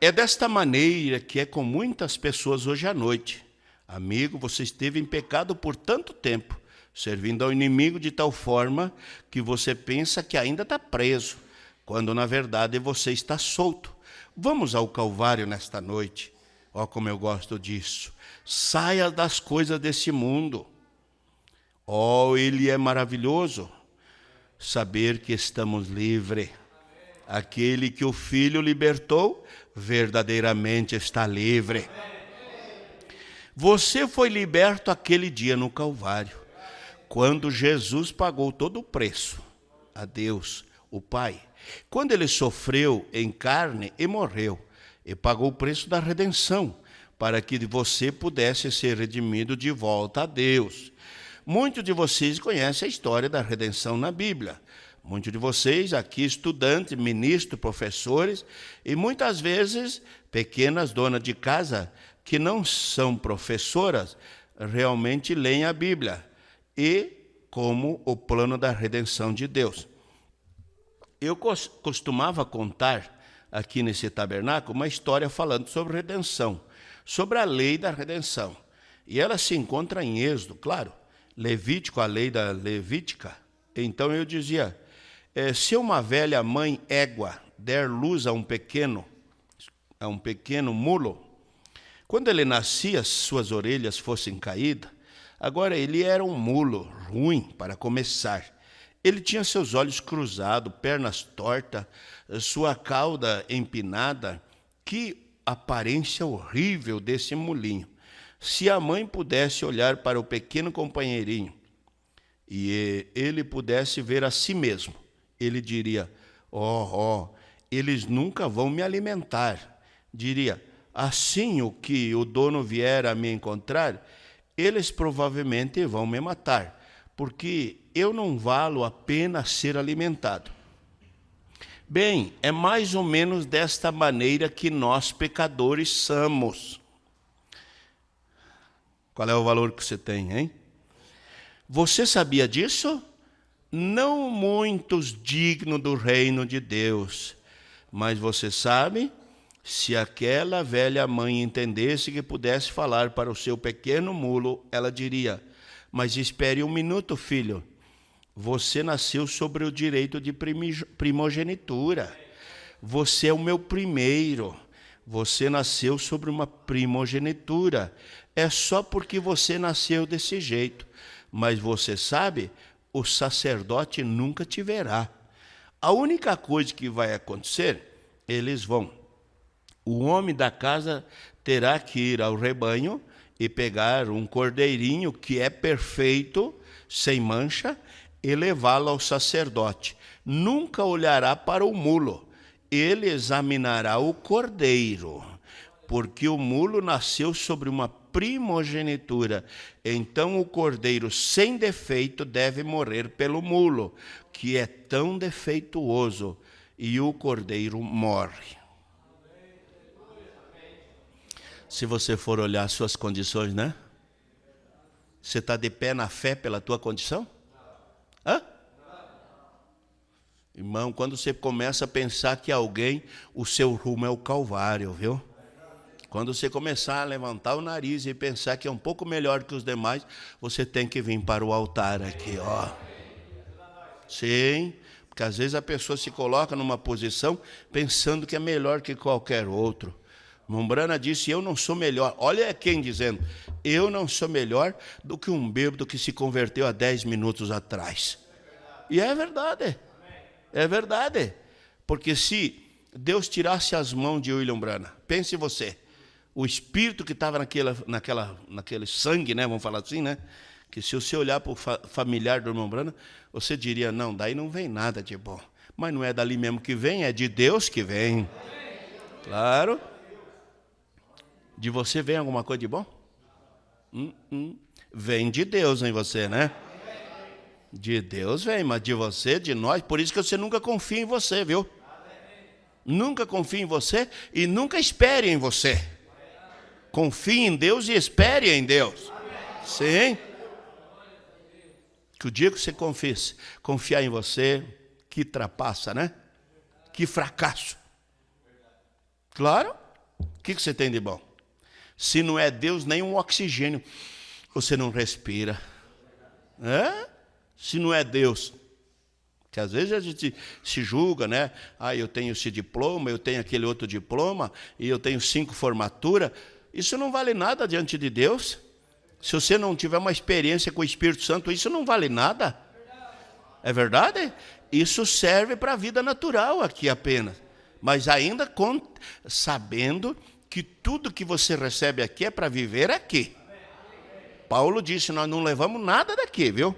É desta maneira que é com muitas pessoas hoje à noite. Amigo, você esteve em pecado por tanto tempo, servindo ao inimigo de tal forma que você pensa que ainda está preso, quando na verdade você está solto. Vamos ao Calvário nesta noite. Ó, como eu gosto disso. Saia das coisas desse mundo. Ó, ele é maravilhoso. Saber que estamos livres. Aquele que o Filho libertou, verdadeiramente está livre. Você foi liberto aquele dia no Calvário, quando Jesus pagou todo o preço a Deus, o Pai. Quando ele sofreu em carne e morreu, e pagou o preço da redenção, para que você pudesse ser redimido de volta a Deus. Muitos de vocês conhecem a história da redenção na Bíblia. Muitos de vocês aqui, estudantes, ministros, professores, e muitas vezes pequenas donas de casa, que não são professoras, realmente leem a Bíblia, e como o plano da redenção de Deus. Eu costumava contar aqui nesse tabernáculo uma história falando sobre redenção, sobre a lei da redenção. E ela se encontra em Êxodo, claro, Levítico, a lei da Levítica. Então eu dizia, se uma velha mãe égua der luz a um pequeno mulo, quando ele nascia, suas orelhas fossem caídas. Agora ele era um mulo ruim para começar. Ele tinha seus olhos cruzados, pernas tortas, sua cauda empinada. Que aparência horrível desse mulinho. Se a mãe pudesse olhar para o pequeno companheirinho e ele pudesse ver a si mesmo, ele diria, eles nunca vão me alimentar. Diria, assim o que o dono vier a me encontrar, eles provavelmente vão me matar, porque eu não valo a pena ser alimentado. Bem, é mais ou menos desta maneira que nós pecadores somos. Qual é o valor que você tem, hein? Você sabia disso? Não muitos dignos do reino de Deus. Mas você sabe, se aquela velha mãe entendesse que pudesse falar para o seu pequeno mulo, ela diria, mas espere um minuto, filho. Você nasceu sobre o direito de primogenitura. Você é o meu primeiro. Você nasceu sobre uma primogenitura. É só porque você nasceu desse jeito. Mas você sabe, o sacerdote nunca te verá. A única coisa que vai acontecer, eles vão. O homem da casa terá que ir ao rebanho e pegar um cordeirinho que é perfeito, sem mancha, e levá-lo ao sacerdote. Nunca olhará para o mulo. Ele examinará o cordeiro, porque o mulo nasceu sobre uma primogenitura. Então o cordeiro sem defeito deve morrer pelo mulo, que é tão defeituoso, e o cordeiro morre. Se você for olhar suas condições, né? Você está de pé na fé pela tua condição? Hã? Irmão, quando você começa a pensar que alguém, o seu rumo é o Calvário, viu? Quando você começar a levantar o nariz e pensar que é um pouco melhor que os demais, você tem que vir para o altar aqui, ó. Sim, porque às vezes a pessoa se coloca numa posição pensando que é melhor que qualquer outro. Mombrana disse, eu não sou melhor. Olha quem dizendo, eu não sou melhor do que um bêbado que se converteu há 10 minutos atrás. E é verdade. É verdade. Porque se Deus tirasse as mãos de William Branham, pense você, o espírito que estava naquele sangue, né, vamos falar assim, né? Que se você olhar para o familiar do irmão Branham, você diria, não, daí não vem nada de bom. Mas não é dali mesmo que vem, é de Deus que vem. Claro. De você vem alguma coisa de bom? Vem de Deus em você, né? De Deus vem, mas de você, de nós, por isso que você nunca confia em você, viu? Nunca confie em você e nunca espere em você. Confie em Deus e espere em Deus. Sim. Que o dia que você confiar em você, que trapaça, né? Que fracasso. Claro. O que você tem de bom? Se não é Deus, nem um oxigênio você não respira. É? Se não é Deus. Que às vezes a gente se julga, né? Ah, eu tenho esse diploma, eu tenho aquele outro diploma, e eu tenho 5 formaturas. Isso não vale nada diante de Deus. Se você não tiver uma experiência com o Espírito Santo, isso não vale nada. É verdade? Isso serve para a vida natural aqui apenas. Mas ainda sabendo que tudo que você recebe aqui é para viver aqui. Paulo disse, nós não levamos nada daqui, viu?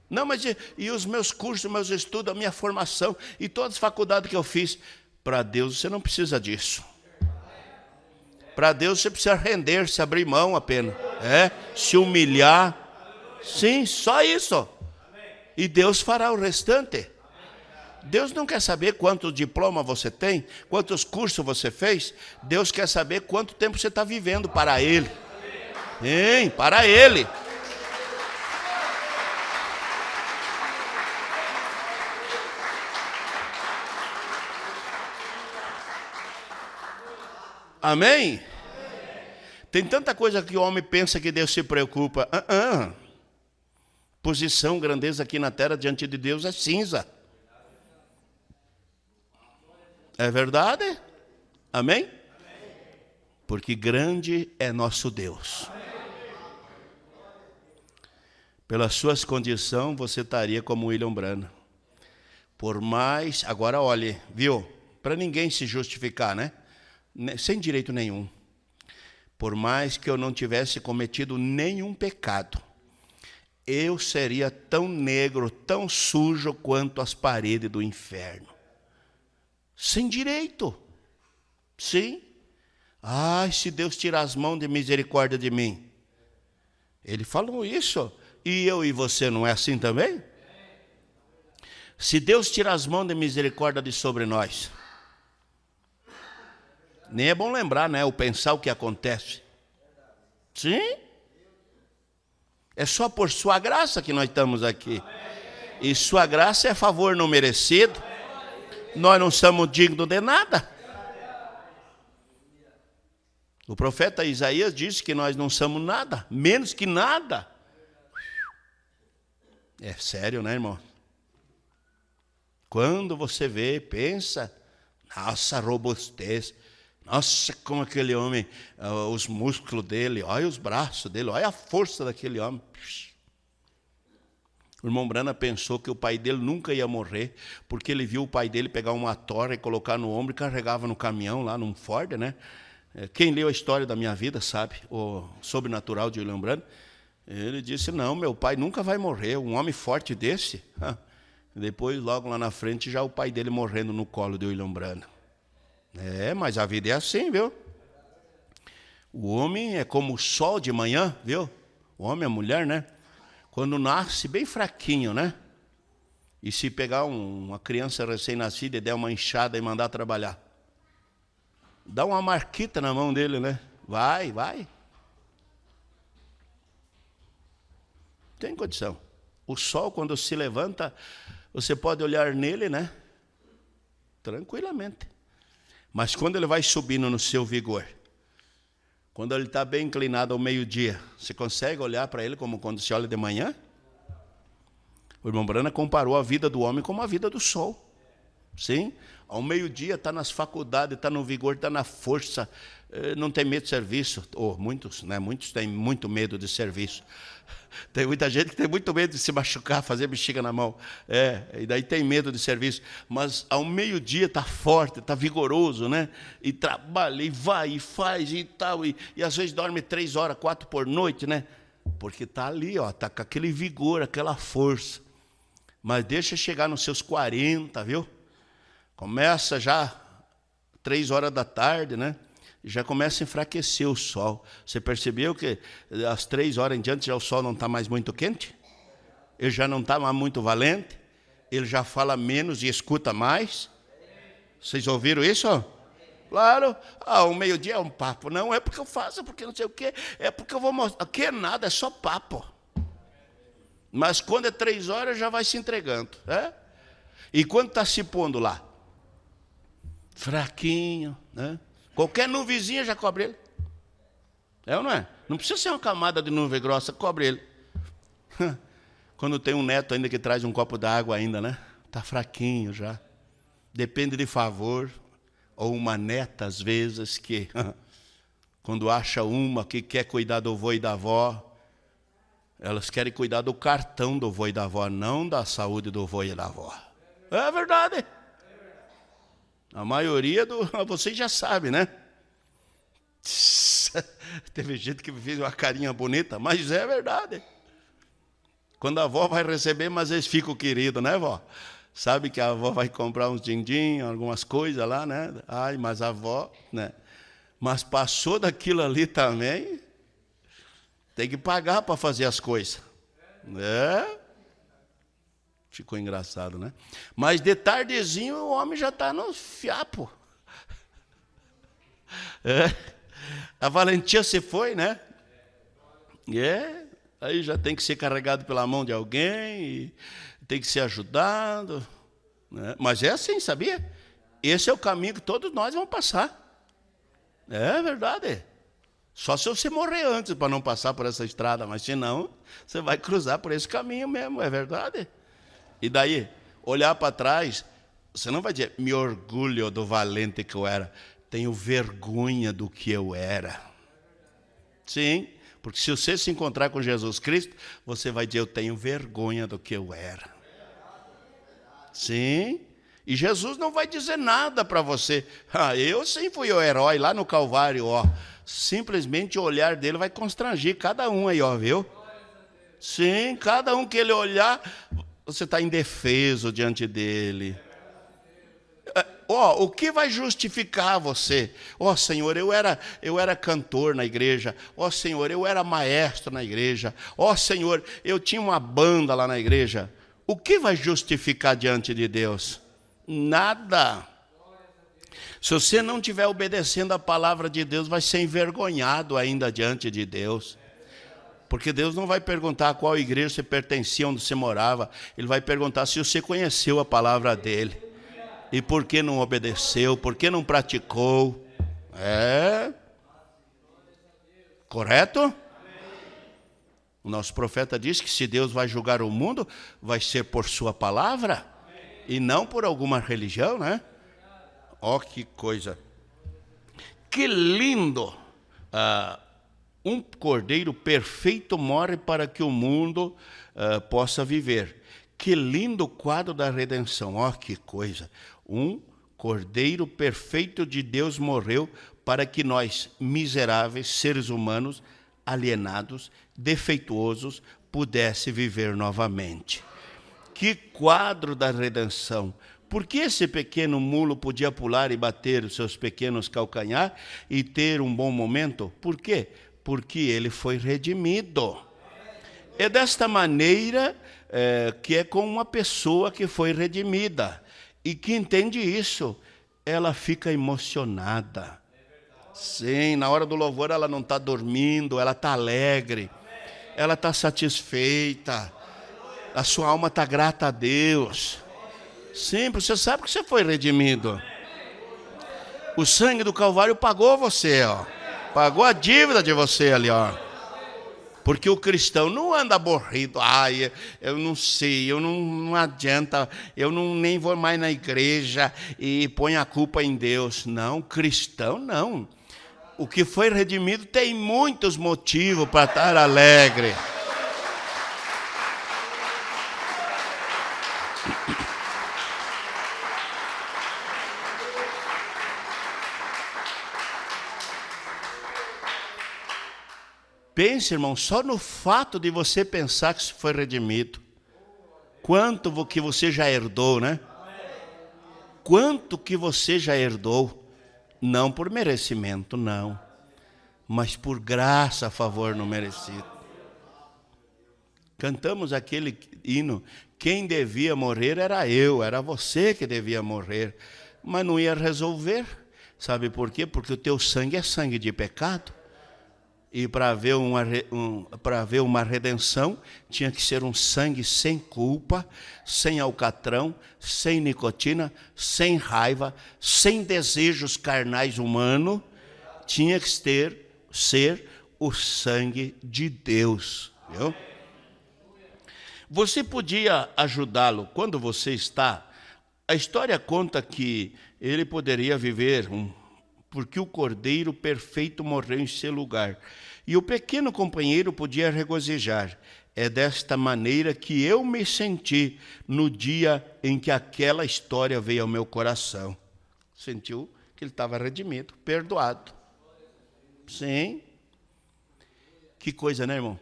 Não, mas e os meus cursos, meus estudos, a minha formação e todas as faculdades que eu fiz? Para Deus você não precisa disso. Para Deus você precisa render-se, abrir mão apenas. Se humilhar. Sim, só isso. E Deus fará o restante. Deus não quer saber quantos diplomas você tem, quantos cursos você fez. Deus quer saber quanto tempo você está vivendo para Ele. Sim, para Ele. Amém? Tem tanta coisa que o homem pensa que Deus se preocupa. Posição, grandeza aqui na terra diante de Deus é cinza. É verdade? Amém? Porque grande é nosso Deus. Pelas suas condições, você estaria como William Branham. Por mais, agora olhe, viu? Para ninguém se justificar, né? Sem direito nenhum. Por mais que eu não tivesse cometido nenhum pecado, eu seria tão negro, tão sujo quanto as paredes do inferno. sem direito. Sim. Ai, se Deus tirar as mãos de misericórdia de mim. Ele falou isso. E eu e você não é assim também? Se Deus tirar as mãos de misericórdia de sobre nós. Nem é bom lembrar, né? Ou pensar o que acontece. Sim. É só por sua graça que nós estamos aqui. E sua graça é favor não merecido. Nós não somos dignos de nada. O profeta Isaías disse que nós não somos nada, menos que nada. É sério, né, irmão? Quando você vê, pensa, nossa, robustez, nossa, como aquele homem, os músculos dele, olha os braços dele, olha a força daquele homem. O irmão Brana pensou que o pai dele nunca ia morrer, porque ele viu o pai dele pegar uma tora e colocar no ombro e carregava no caminhão, lá num Ford, né? Quem leu a história da minha vida sabe, o Sobrenatural de William Branham. Ele disse, não, meu pai nunca vai morrer, um homem forte desse. Depois, logo lá na frente, já o pai dele morrendo no colo de William Branham. Mas a vida é assim, viu? O homem é como o sol de manhã, viu? O homem, a mulher, né? Quando nasce bem fraquinho, né? E se pegar uma criança recém-nascida e der uma enxada e mandar trabalhar, dá uma marquita na mão dele, né? Vai. Tem condição. O sol, quando se levanta, você pode olhar nele, né? Tranquilamente. Mas quando ele vai subindo no seu vigor, quando ele está bem inclinado ao meio-dia, você consegue olhar para ele como quando se olha de manhã? O irmão Brana comparou a vida do homem como a vida do sol. Sim, ao meio-dia está nas faculdades, está no vigor, está na força, não tem medo de serviço. Muitos, né? Muitos têm muito medo de serviço. Tem muita gente que tem muito medo de se machucar, fazer bexiga na mão. E daí tem medo de serviço. Mas ao meio-dia está forte, está vigoroso, né? E trabalha, e vai, e faz, e tal. E às vezes dorme 3 horas, 4 por noite, né? Porque está ali, está com aquele vigor, aquela força. Mas deixa chegar nos seus 40, viu? Começa já 3 horas da tarde, né? Já começa a enfraquecer o sol. Você percebeu que às 3 horas em diante já o sol não está mais muito quente? Ele já não está mais muito valente? Ele já fala menos e escuta mais? Vocês ouviram isso? Claro. O meio-dia é um papo. Não é porque eu faço, é porque não sei o quê. É porque eu vou mostrar. Aqui é nada, é só papo. Mas quando é 3 horas já vai se entregando. E quando está se pondo lá? Fraquinho, né? Qualquer nuvenzinha já cobre ele. Ou não é? Não precisa ser uma camada de nuvem grossa, cobre ele. Quando tem um neto ainda que traz um copo d'água ainda, né? Está fraquinho já. Depende de favor. Ou uma neta, às vezes, que quando acha uma que quer cuidar do vô e da avó, elas querem cuidar do cartão do vô e da avó, não da saúde do vô e da avó. É verdade. A maioria vocês já sabem, né? Teve gente que fez uma carinha bonita, mas é verdade. Quando a avó vai receber, mas eles ficam queridos, né, vó? Sabe que a avó vai comprar uns din-din, algumas coisas lá, né? Ai, mas a avó, né? Mas passou daquilo ali também, tem que pagar para fazer as coisas. Ficou engraçado, né? Mas de tardezinho o homem já está no fiapo. A valentia se foi, né? Aí já tem que ser carregado pela mão de alguém, e tem que ser ajudado, né? Mas é assim, sabia? Esse é o caminho que todos nós vamos passar. É verdade. Só se você morrer antes para não passar por essa estrada, mas senão você vai cruzar por esse caminho mesmo, é verdade? E daí, olhar para trás, você não vai dizer, me orgulho do valente que eu era. Tenho vergonha do que eu era. Sim, porque se você se encontrar com Jesus Cristo, você vai dizer, eu tenho vergonha do que eu era. Sim, e Jesus não vai dizer nada para você. Eu sim fui o herói lá no Calvário, Simplesmente o olhar dele vai constranger cada um aí, viu? Sim, cada um que ele olhar, você está indefeso diante dele. O que vai justificar você? Senhor, eu era cantor na igreja. Senhor, eu era maestro na igreja. Senhor, eu tinha uma banda lá na igreja. O que vai justificar diante de Deus? Nada. Se você não estiver obedecendo a palavra de Deus, vai ser envergonhado ainda diante de Deus. Porque Deus não vai perguntar a qual igreja você pertencia, onde você morava. Ele vai perguntar se você conheceu a palavra dele. E por que não obedeceu, por que não praticou. Correto? O nosso profeta diz que se Deus vai julgar o mundo, vai ser por sua palavra. E não por alguma religião, né? Que coisa. Que lindo. Um cordeiro perfeito morre para que o mundo possa viver. Que lindo quadro da redenção. Que coisa. Um cordeiro perfeito de Deus morreu para que nós, miseráveis, seres humanos, alienados, defeituosos, pudesse viver novamente. Que quadro da redenção. Por que esse pequeno mulo podia pular e bater os seus pequenos calcanhar e ter um bom momento? Por quê? Porque ele foi redimido. É desta maneira que é com uma pessoa que foi redimida. E que entende isso, ela fica emocionada. Sim, na hora do louvor ela não está dormindo, ela está alegre. Ela está satisfeita. A sua alma está grata a Deus. Sim, você sabe que você foi redimido. O sangue do Calvário pagou você, pagou a dívida de você ali, Porque o cristão não anda aborrido. Eu não sei, não adianta, eu nem vou mais na igreja e põe a culpa em Deus. Não, cristão não. O que foi redimido tem muitos motivos para estar alegre. Pense, irmão, só no fato de você pensar que foi redimido. Quanto que você já herdou, né? Quanto que você já herdou. Não por merecimento, não. Mas por graça, a favor não merecido. Cantamos aquele hino. Quem devia morrer era eu, era você que devia morrer. Mas não ia resolver. Sabe por quê? Porque o teu sangue é sangue de pecado. E para haver uma redenção, tinha que ser um sangue sem culpa, sem alcatrão, sem nicotina, sem raiva, sem desejos carnais humanos. Tinha que ser o sangue de Deus. Viu? Você podia ajudá-lo quando você está. A história conta que ele poderia viver porque o cordeiro perfeito morreu em seu lugar. E o pequeno companheiro podia regozijar. É desta maneira que eu me senti no dia em que aquela história veio ao meu coração. Sentiu que ele estava redimido, perdoado. Sim. Que coisa, né, irmão?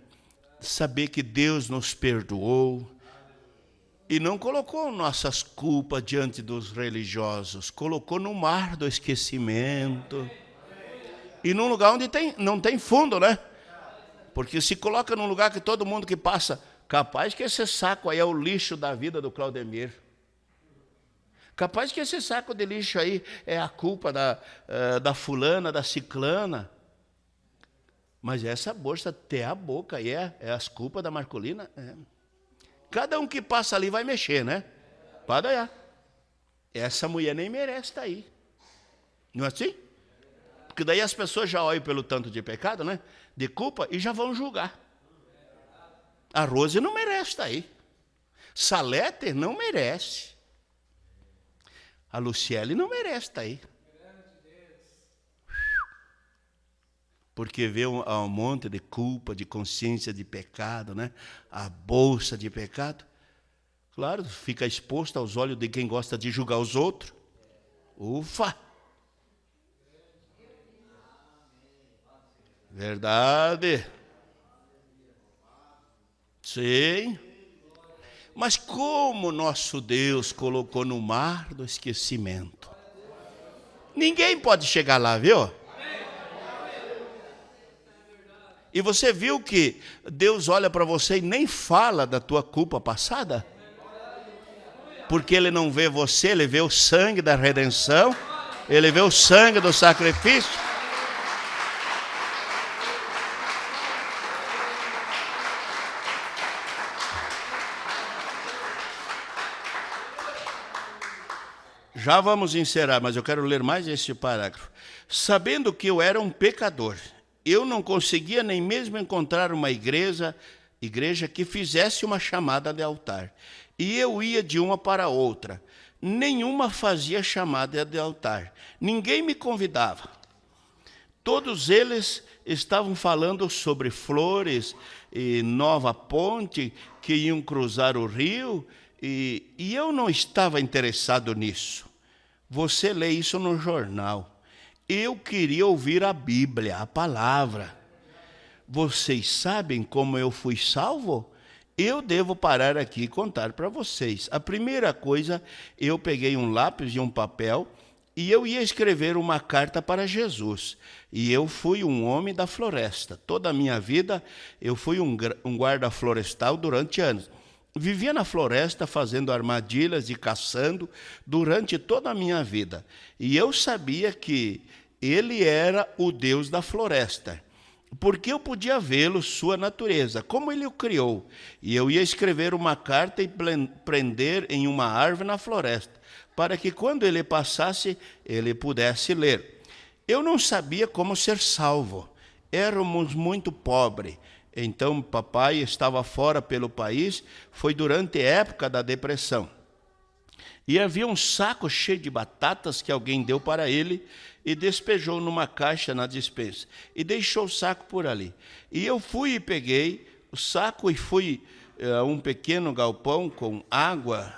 Saber que Deus nos perdoou e não colocou nossas culpas diante dos religiosos, colocou no mar do esquecimento. E num lugar onde não tem fundo, né? Porque se coloca num lugar que todo mundo que passa, capaz que esse saco aí é o lixo da vida do Claudemir. Capaz que esse saco de lixo aí é a culpa da fulana, da ciclana. Mas essa bolsa até a boca aí é as culpas da Marcolina. Cada um que passa ali vai mexer, né? Pode olhar. Essa mulher nem merece estar aí. Não é assim? Porque daí as pessoas já olham pelo tanto de pecado, né? De culpa, e já vão julgar. A Rose não merece estar aí. Salete não merece. A Luciele não merece estar aí. Porque vê um monte de culpa, de consciência de pecado, né? A bolsa de pecado. Claro, fica exposto aos olhos de quem gosta de julgar os outros. Ufa! Verdade. Sim. Mas como nosso Deus colocou no mar do esquecimento. Ninguém pode chegar lá, viu? E você viu que Deus olha para você e nem fala da tua culpa passada? Porque Ele não vê você, Ele vê o sangue da redenção, Ele vê o sangue do sacrifício. Já vamos encerrar, mas eu quero ler mais esse parágrafo. Sabendo que eu era um pecador, eu não conseguia nem mesmo encontrar uma igreja que fizesse uma chamada de altar. E eu ia de uma para outra. Nenhuma fazia chamada de altar. Ninguém me convidava. Todos eles estavam falando sobre flores e nova ponte que iam cruzar o rio, e eu não estava interessado nisso. Você lê isso no jornal. Eu queria ouvir a Bíblia, a palavra. Vocês sabem como eu fui salvo? Eu devo parar aqui e contar para vocês. A primeira coisa, eu peguei um lápis e um papel e eu ia escrever uma carta para Jesus. E eu fui um homem da floresta. Toda a minha vida eu fui um guarda florestal durante anos. Vivia na floresta fazendo armadilhas e caçando durante toda a minha vida. E eu sabia que Ele era o Deus da floresta, porque eu podia vê-lo, sua natureza, como Ele o criou. E eu ia escrever uma carta e prender em uma árvore na floresta, para que quando Ele passasse, Ele pudesse ler. Eu não sabia como ser salvo. Éramos muito pobres. Então, papai estava fora pelo país, foi durante a época da depressão. E havia um saco cheio de batatas que alguém deu para ele e despejou numa caixa na despensa. E deixou o saco por ali. E eu fui e peguei o saco e fui a um pequeno galpão com água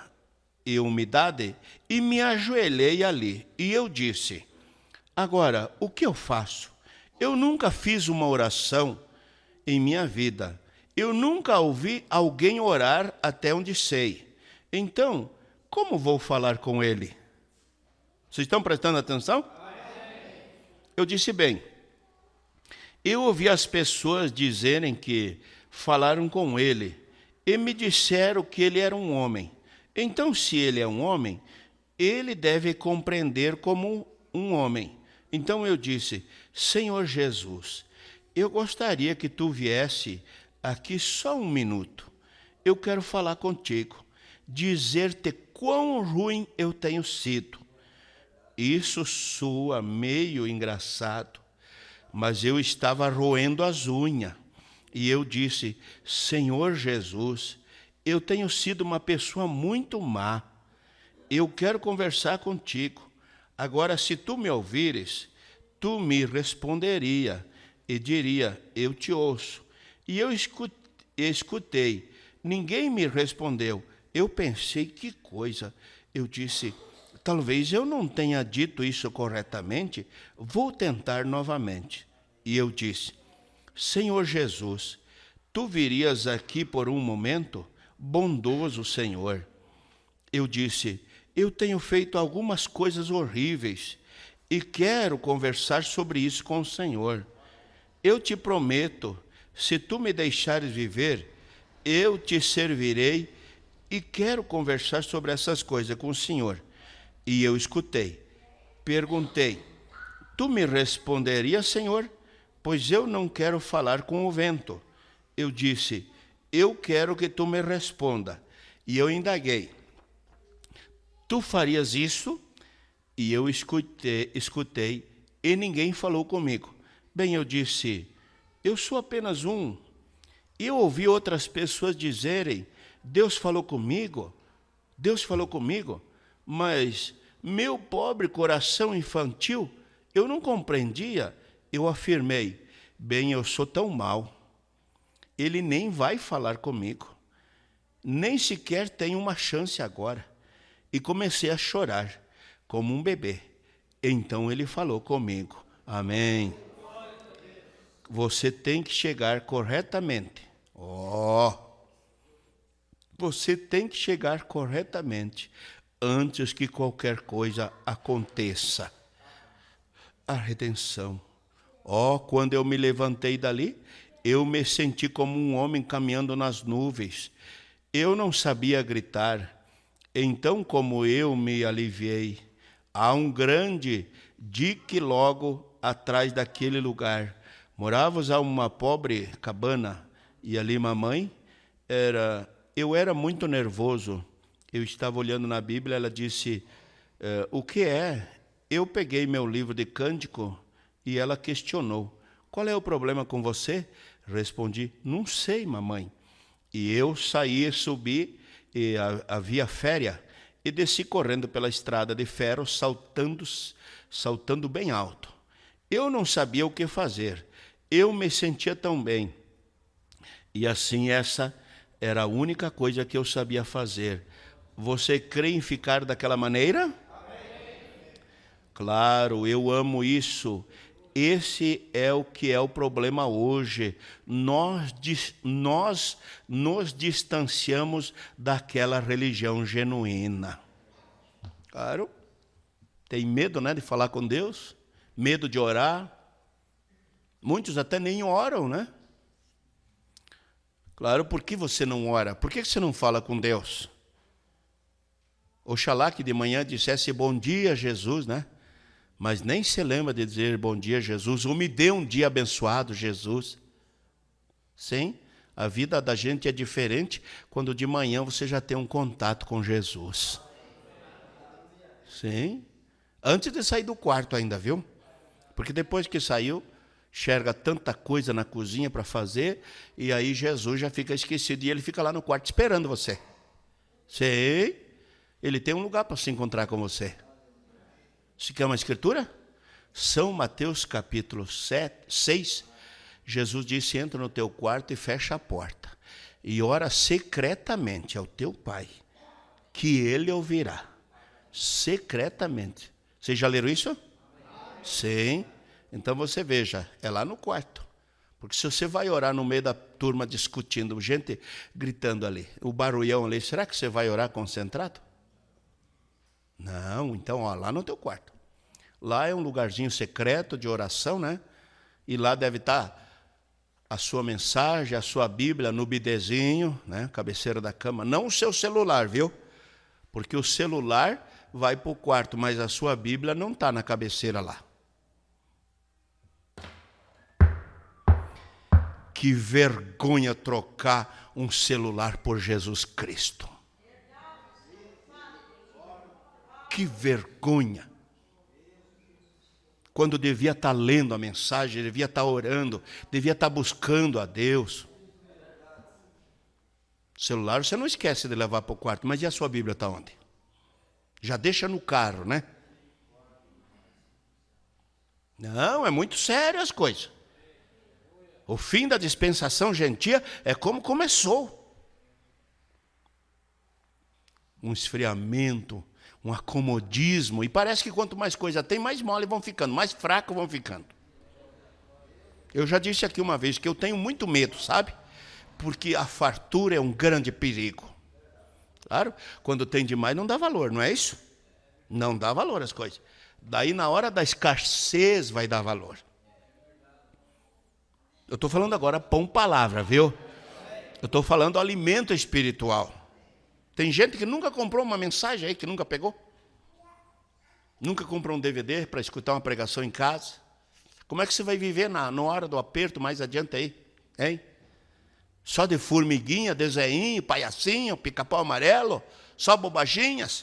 e umidade e me ajoelhei ali. E eu disse, agora, o que eu faço? Eu nunca fiz uma oração em minha vida. Eu nunca ouvi alguém orar até onde sei. Então, como vou falar com Ele? Vocês estão prestando atenção? Eu disse, bem, eu ouvi as pessoas dizerem que falaram com Ele e me disseram que Ele era um homem. Então, se Ele é um homem, Ele deve compreender como um homem. Então eu disse, Senhor Jesus, eu gostaria que tu viesse aqui só um minuto. Eu quero falar contigo, dizer-te quão ruim eu tenho sido. Isso soa meio engraçado, mas eu estava roendo as unhas. E eu disse, Senhor Jesus, eu tenho sido uma pessoa muito má. Eu quero conversar contigo. Agora, se tu me ouvires, tu me responderia e diria, eu te ouço. E eu escutei. Ninguém me respondeu. Eu pensei, que coisa. Eu disse, talvez eu não tenha dito isso corretamente. Vou tentar novamente. E eu disse, Senhor Jesus, tu virias aqui por um momento? Bondoso Senhor. Eu disse, eu tenho feito algumas coisas horríveis e quero conversar sobre isso com o Senhor. Eu te prometo, se tu me deixares viver, eu te servirei e quero conversar sobre essas coisas com o Senhor. E eu escutei. Perguntei, tu me responderias, Senhor? Pois eu não quero falar com o vento. Eu disse, eu quero que tu me responda. E eu indaguei, tu farias isso? E eu escutei e ninguém falou comigo. Bem, eu disse, eu sou apenas um. Eu ouvi outras pessoas dizerem, Deus falou comigo, mas meu pobre coração infantil, eu não compreendia. Eu afirmei, bem, eu sou tão mau. Ele nem vai falar comigo, nem sequer tem uma chance agora. E comecei a chorar, como um bebê. Então ele falou comigo, amém. Você tem que chegar corretamente. Você tem que chegar corretamente antes que qualquer coisa aconteça. a redenção. Quando eu me levantei dali, eu me senti como um homem caminhando nas nuvens. Eu não sabia gritar. Então, como eu me aliviei, há um grande dique logo atrás daquele lugar. Morávamos a uma pobre cabana, e ali mamãe eu era muito nervoso. Eu estava olhando na Bíblia, ela disse, o que é? Eu peguei meu livro de cântico e ela questionou, qual é o problema com você? Respondi, não sei, mamãe. E eu saí, subi, e havia féria, e desci correndo pela estrada de ferro, saltando bem alto. Eu não sabia o que fazer, eu me sentia tão bem. E assim essa era a única coisa que eu sabia fazer. Você crê em ficar daquela maneira? Amém. Claro, eu amo isso. Esse é o que é o problema hoje. Nós nos distanciamos daquela religião genuína. Claro, tem medo, né, de falar com Deus, medo de orar. Muitos até nem oram, né? Claro, por que você não ora? Por que você não fala com Deus? Oxalá que de manhã dissesse bom dia, Jesus, né? Mas nem se lembra de dizer bom dia, Jesus, ou me dê um dia abençoado, Jesus. Sim, a vida da gente é diferente quando de manhã você já tem um contato com Jesus. Sim, antes de sair do quarto ainda, viu? Porque depois que saiu, enxerga tanta coisa na cozinha para fazer, e aí Jesus já fica esquecido, e ele fica lá no quarto esperando você. Sim, ele tem um lugar para se encontrar com você. Se quer uma escritura? São Mateus capítulo 6, Jesus disse, entra no teu quarto e fecha a porta, e ora secretamente ao teu pai, que ele ouvirá. Secretamente. Vocês já leram isso? Sim. Então você veja, é lá no quarto. Porque se você vai orar no meio da turma discutindo, gente gritando ali, o barulhão ali, será que você vai orar concentrado? Não, então lá no teu quarto. Lá é um lugarzinho secreto de oração, né? E lá deve estar a sua mensagem, a sua Bíblia no bidezinho, né? Cabeceira da cama. Não o seu celular, viu? Porque o celular vai para o quarto, mas a sua Bíblia não está na cabeceira lá. Que vergonha trocar um celular por Jesus Cristo. Que vergonha. Quando devia estar lendo a mensagem, devia estar orando, devia estar buscando a Deus. O celular você não esquece de levar para o quarto, mas e a sua Bíblia está onde? Já deixa no carro, né? Não, é muito sério as coisas. O fim da dispensação gentia é como começou. Um esfriamento, um acomodismo. E parece que quanto mais coisa tem, mais mole vão ficando, mais fracos vão ficando. Eu já disse aqui uma vez que eu tenho muito medo, sabe? Porque a fartura é um grande perigo. Claro, quando tem demais não dá valor, não é isso? Não dá valor às coisas. Daí na hora da escassez vai dar valor. Eu estou falando agora pão palavra, viu? Eu estou falando alimento espiritual. Tem gente que nunca comprou uma mensagem aí, que nunca pegou. Nunca comprou um DVD para escutar uma pregação em casa. Como é que você vai viver na hora do aperto mais adiante aí? Hein? Só de formiguinha, desenho, palhacinho, pica-pau amarelo, só bobaginhas?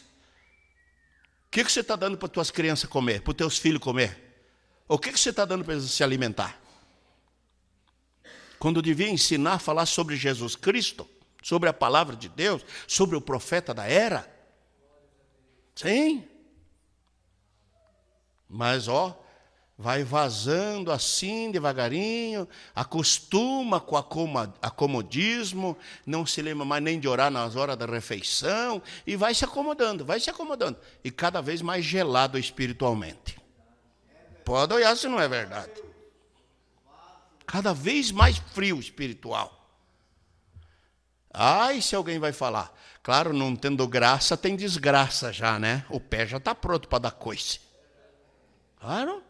O que você está dando para as tuas crianças comer, para os teus filhos comer? O que você está dando para eles se alimentar? Quando devia ensinar a falar sobre Jesus Cristo, sobre a palavra de Deus, sobre o profeta da era. Sim. Mas, vai vazando assim, devagarinho, acostuma com acomodismo, não se lembra mais nem de orar nas horas da refeição, e vai se acomodando, e cada vez mais gelado espiritualmente. Pode olhar se não é verdade. Cada vez mais frio espiritual. E se alguém vai falar? Claro, não tendo graça, tem desgraça já, né? O pé já está pronto para dar coice. Claro.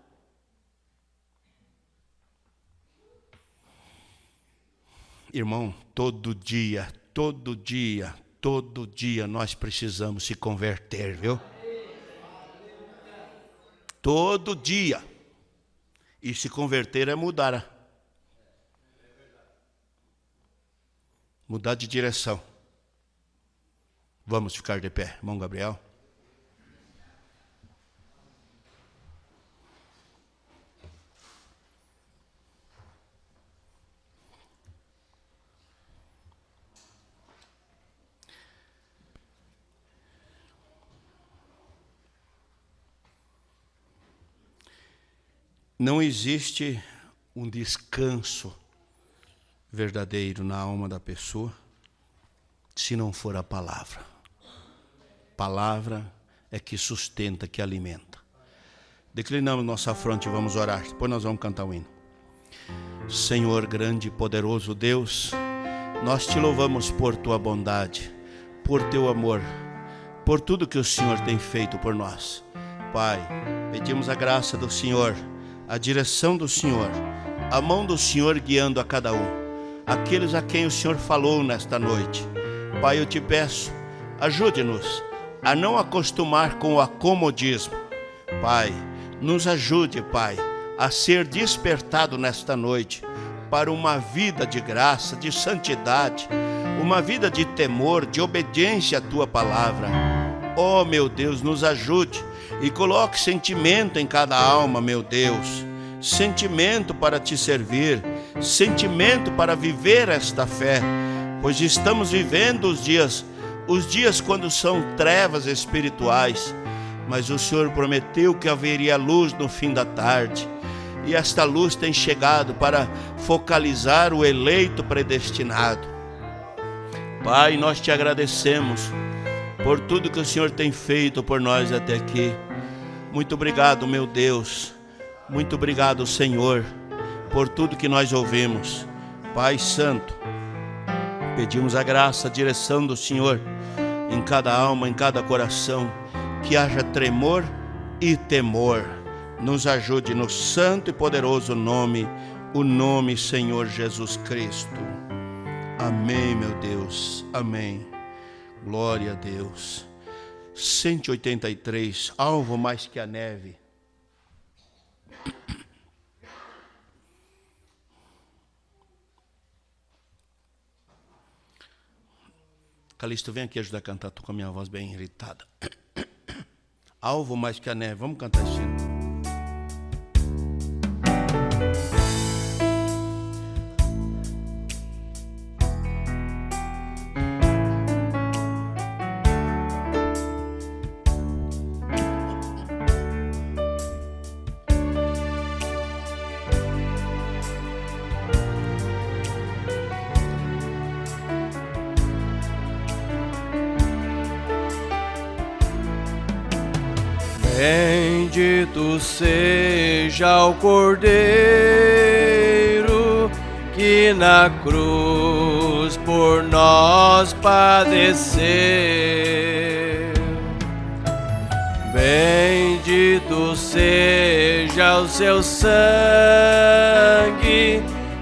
Irmão, todo dia nós precisamos se converter, viu? Todo dia. E se converter é mudar de direção. Vamos ficar de pé, irmão Gabriel. Não existe um descanso verdadeiro na alma da pessoa se não for a palavra. Palavra é que sustenta, que alimenta. Declinamos nossa fronte e vamos orar. Depois nós vamos cantar o hino. Senhor grande e poderoso Deus, nós te louvamos por tua bondade, por teu amor, por tudo que o Senhor tem feito por nós. Pai, pedimos a graça do Senhor, a direção do Senhor, a mão do Senhor guiando a cada um, aqueles a quem o Senhor falou nesta noite. Pai, eu te peço, ajude-nos a não acostumar com o acomodismo. Pai, nos ajude, Pai, a ser despertado nesta noite para uma vida de graça, de santidade, uma vida de temor, de obediência à tua palavra. Oh, meu Deus, nos ajude e coloque sentimento em cada alma, meu Deus. Sentimento para te servir, sentimento para viver esta fé, pois estamos vivendo os dias quando são trevas espirituais, mas o Senhor prometeu que haveria luz no fim da tarde, e esta luz tem chegado para focalizar o eleito predestinado. Pai, nós te agradecemos por tudo que o Senhor tem feito por nós até aqui. Muito obrigado, meu Deus. Muito obrigado, Senhor, por tudo que nós ouvimos. Pai Santo, pedimos a graça, a direção do Senhor em cada alma, em cada coração, que haja tremor e temor. Nos ajude no santo e poderoso nome, o nome Senhor Jesus Cristo. Amém, meu Deus. Amém. Glória a Deus. 183, alvo mais que a neve. Calixto, vem aqui ajudar a cantar, estou com a minha voz bem irritada. Alvo mais que a neve, vamos cantar esse hino. Bendito seja o Cordeiro que na cruz por nós padeceu. Bendito seja o seu sangue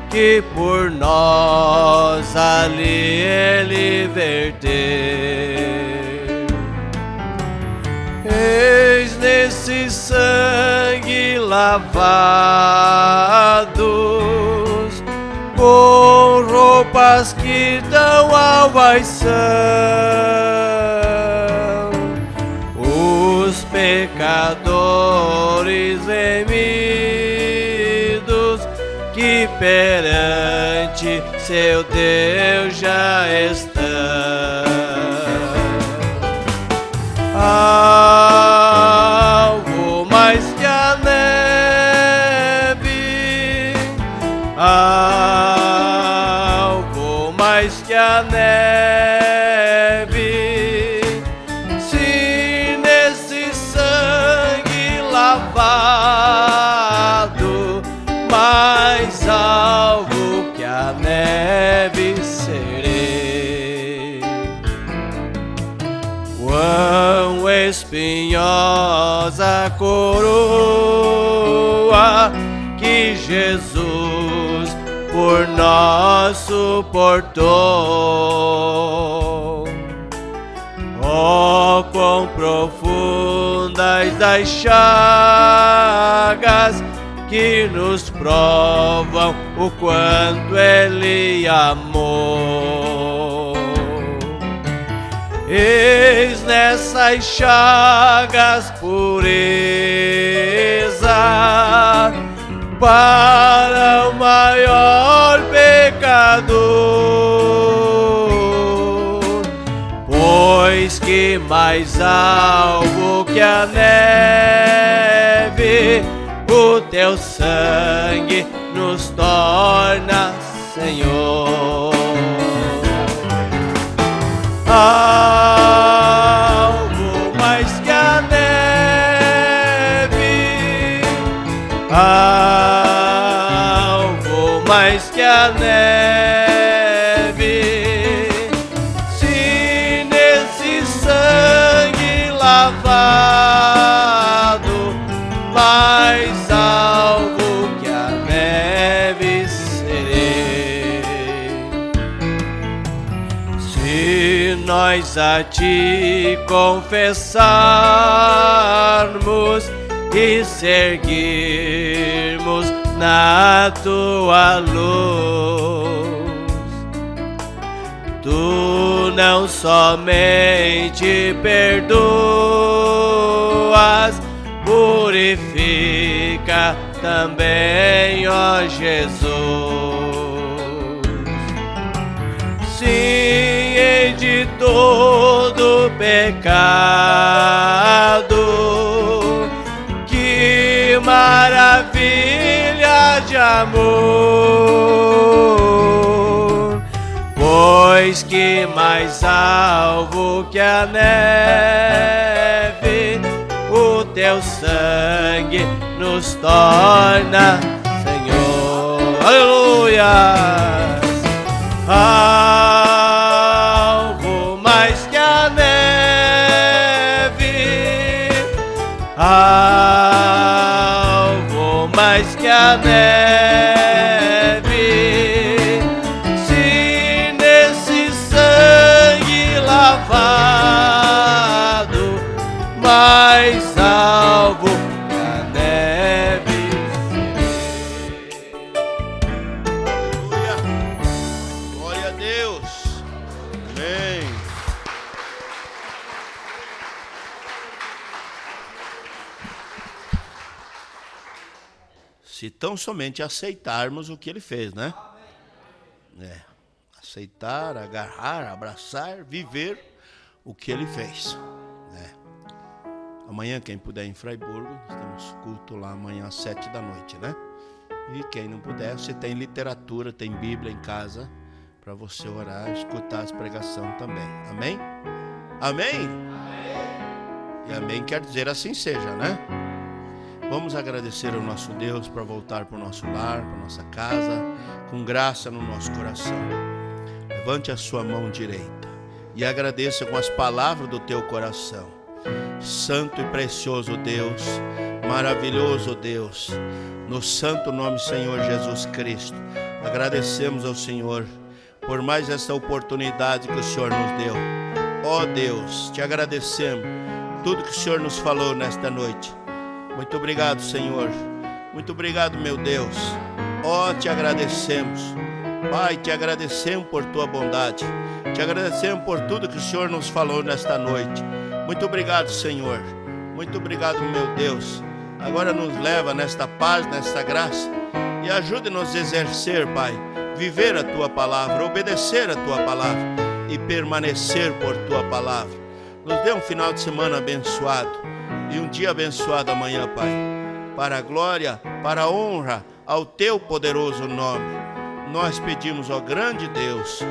que por nós ali ele verteu. Eis nesse sangue lavados, com roupas que dão salvação, os pecadores remidos que perante seu Deus já estão. Alvo mais que a neve, alvo mais que a neve, se nesse sangue lavado, mais alvo que a neve serei. Quão espinhosa coroa que Jesus por nós suportou. Oh, quão profundas das chagas que nos provam o quanto Ele amou. Eis nessas chagas pureza para o maior pecador, pois que mais alvo que a neve o teu sangue nos torna, Senhor. Algo mais que a neve, algo mais que a neve, se nesse sangue lavado, mais alvo que a neve serei. Se nós a ti confessarmos e seguirmos na tua luz, tu não somente perdoas, purifica também, ó Jesus. Sim, e de todo pecado, que maravilha de amor, pois que mais alvo que a neve o teu sangue nos torna, Senhor. Aleluia! Algo mais que a neve, algo mais que a neve, se nesse sangue lavado, mais alvo que a neve serei. Aleluia. Glória a Deus. Amém. Se tão somente aceitarmos o que Ele fez, né? Aceitar, agarrar, abraçar, viver o que Ele fez. Amanhã, quem puder em Fraiburgo, nós temos culto lá amanhã às 7 da noite, né? E quem não puder, você tem literatura, tem Bíblia em casa para você orar, escutar as pregações também. Amém? Amém? E amém quer dizer assim seja, né? Vamos agradecer ao nosso Deus para voltar para o nosso lar, para a nossa casa, com graça no nosso coração. Levante a sua mão direita e agradeça com as palavras do teu coração. Santo e precioso Deus, maravilhoso Deus, no santo nome Senhor Jesus Cristo, agradecemos ao Senhor por mais essa oportunidade que o Senhor nos deu. Ó Deus, te agradecemos tudo que o Senhor nos falou nesta noite. Muito obrigado, Senhor. Muito obrigado, meu Deus. Ó, te agradecemos. Pai, te agradecemos por tua bondade. Te agradecemos por tudo que o Senhor nos falou nesta noite. Muito obrigado, Senhor. Muito obrigado, meu Deus. Agora nos leva nesta paz, nesta graça e ajude-nos a exercer, Pai, viver a tua palavra, obedecer a tua palavra e permanecer por tua palavra. Nos dê um final de semana abençoado e um dia abençoado amanhã, Pai, para a glória, para a honra ao teu poderoso nome. Nós pedimos, ó grande Deus,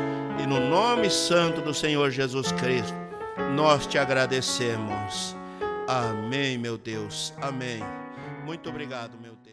e no nome santo do Senhor Jesus Cristo, nós te agradecemos. Amém, meu Deus. Amém. Muito obrigado, meu Deus.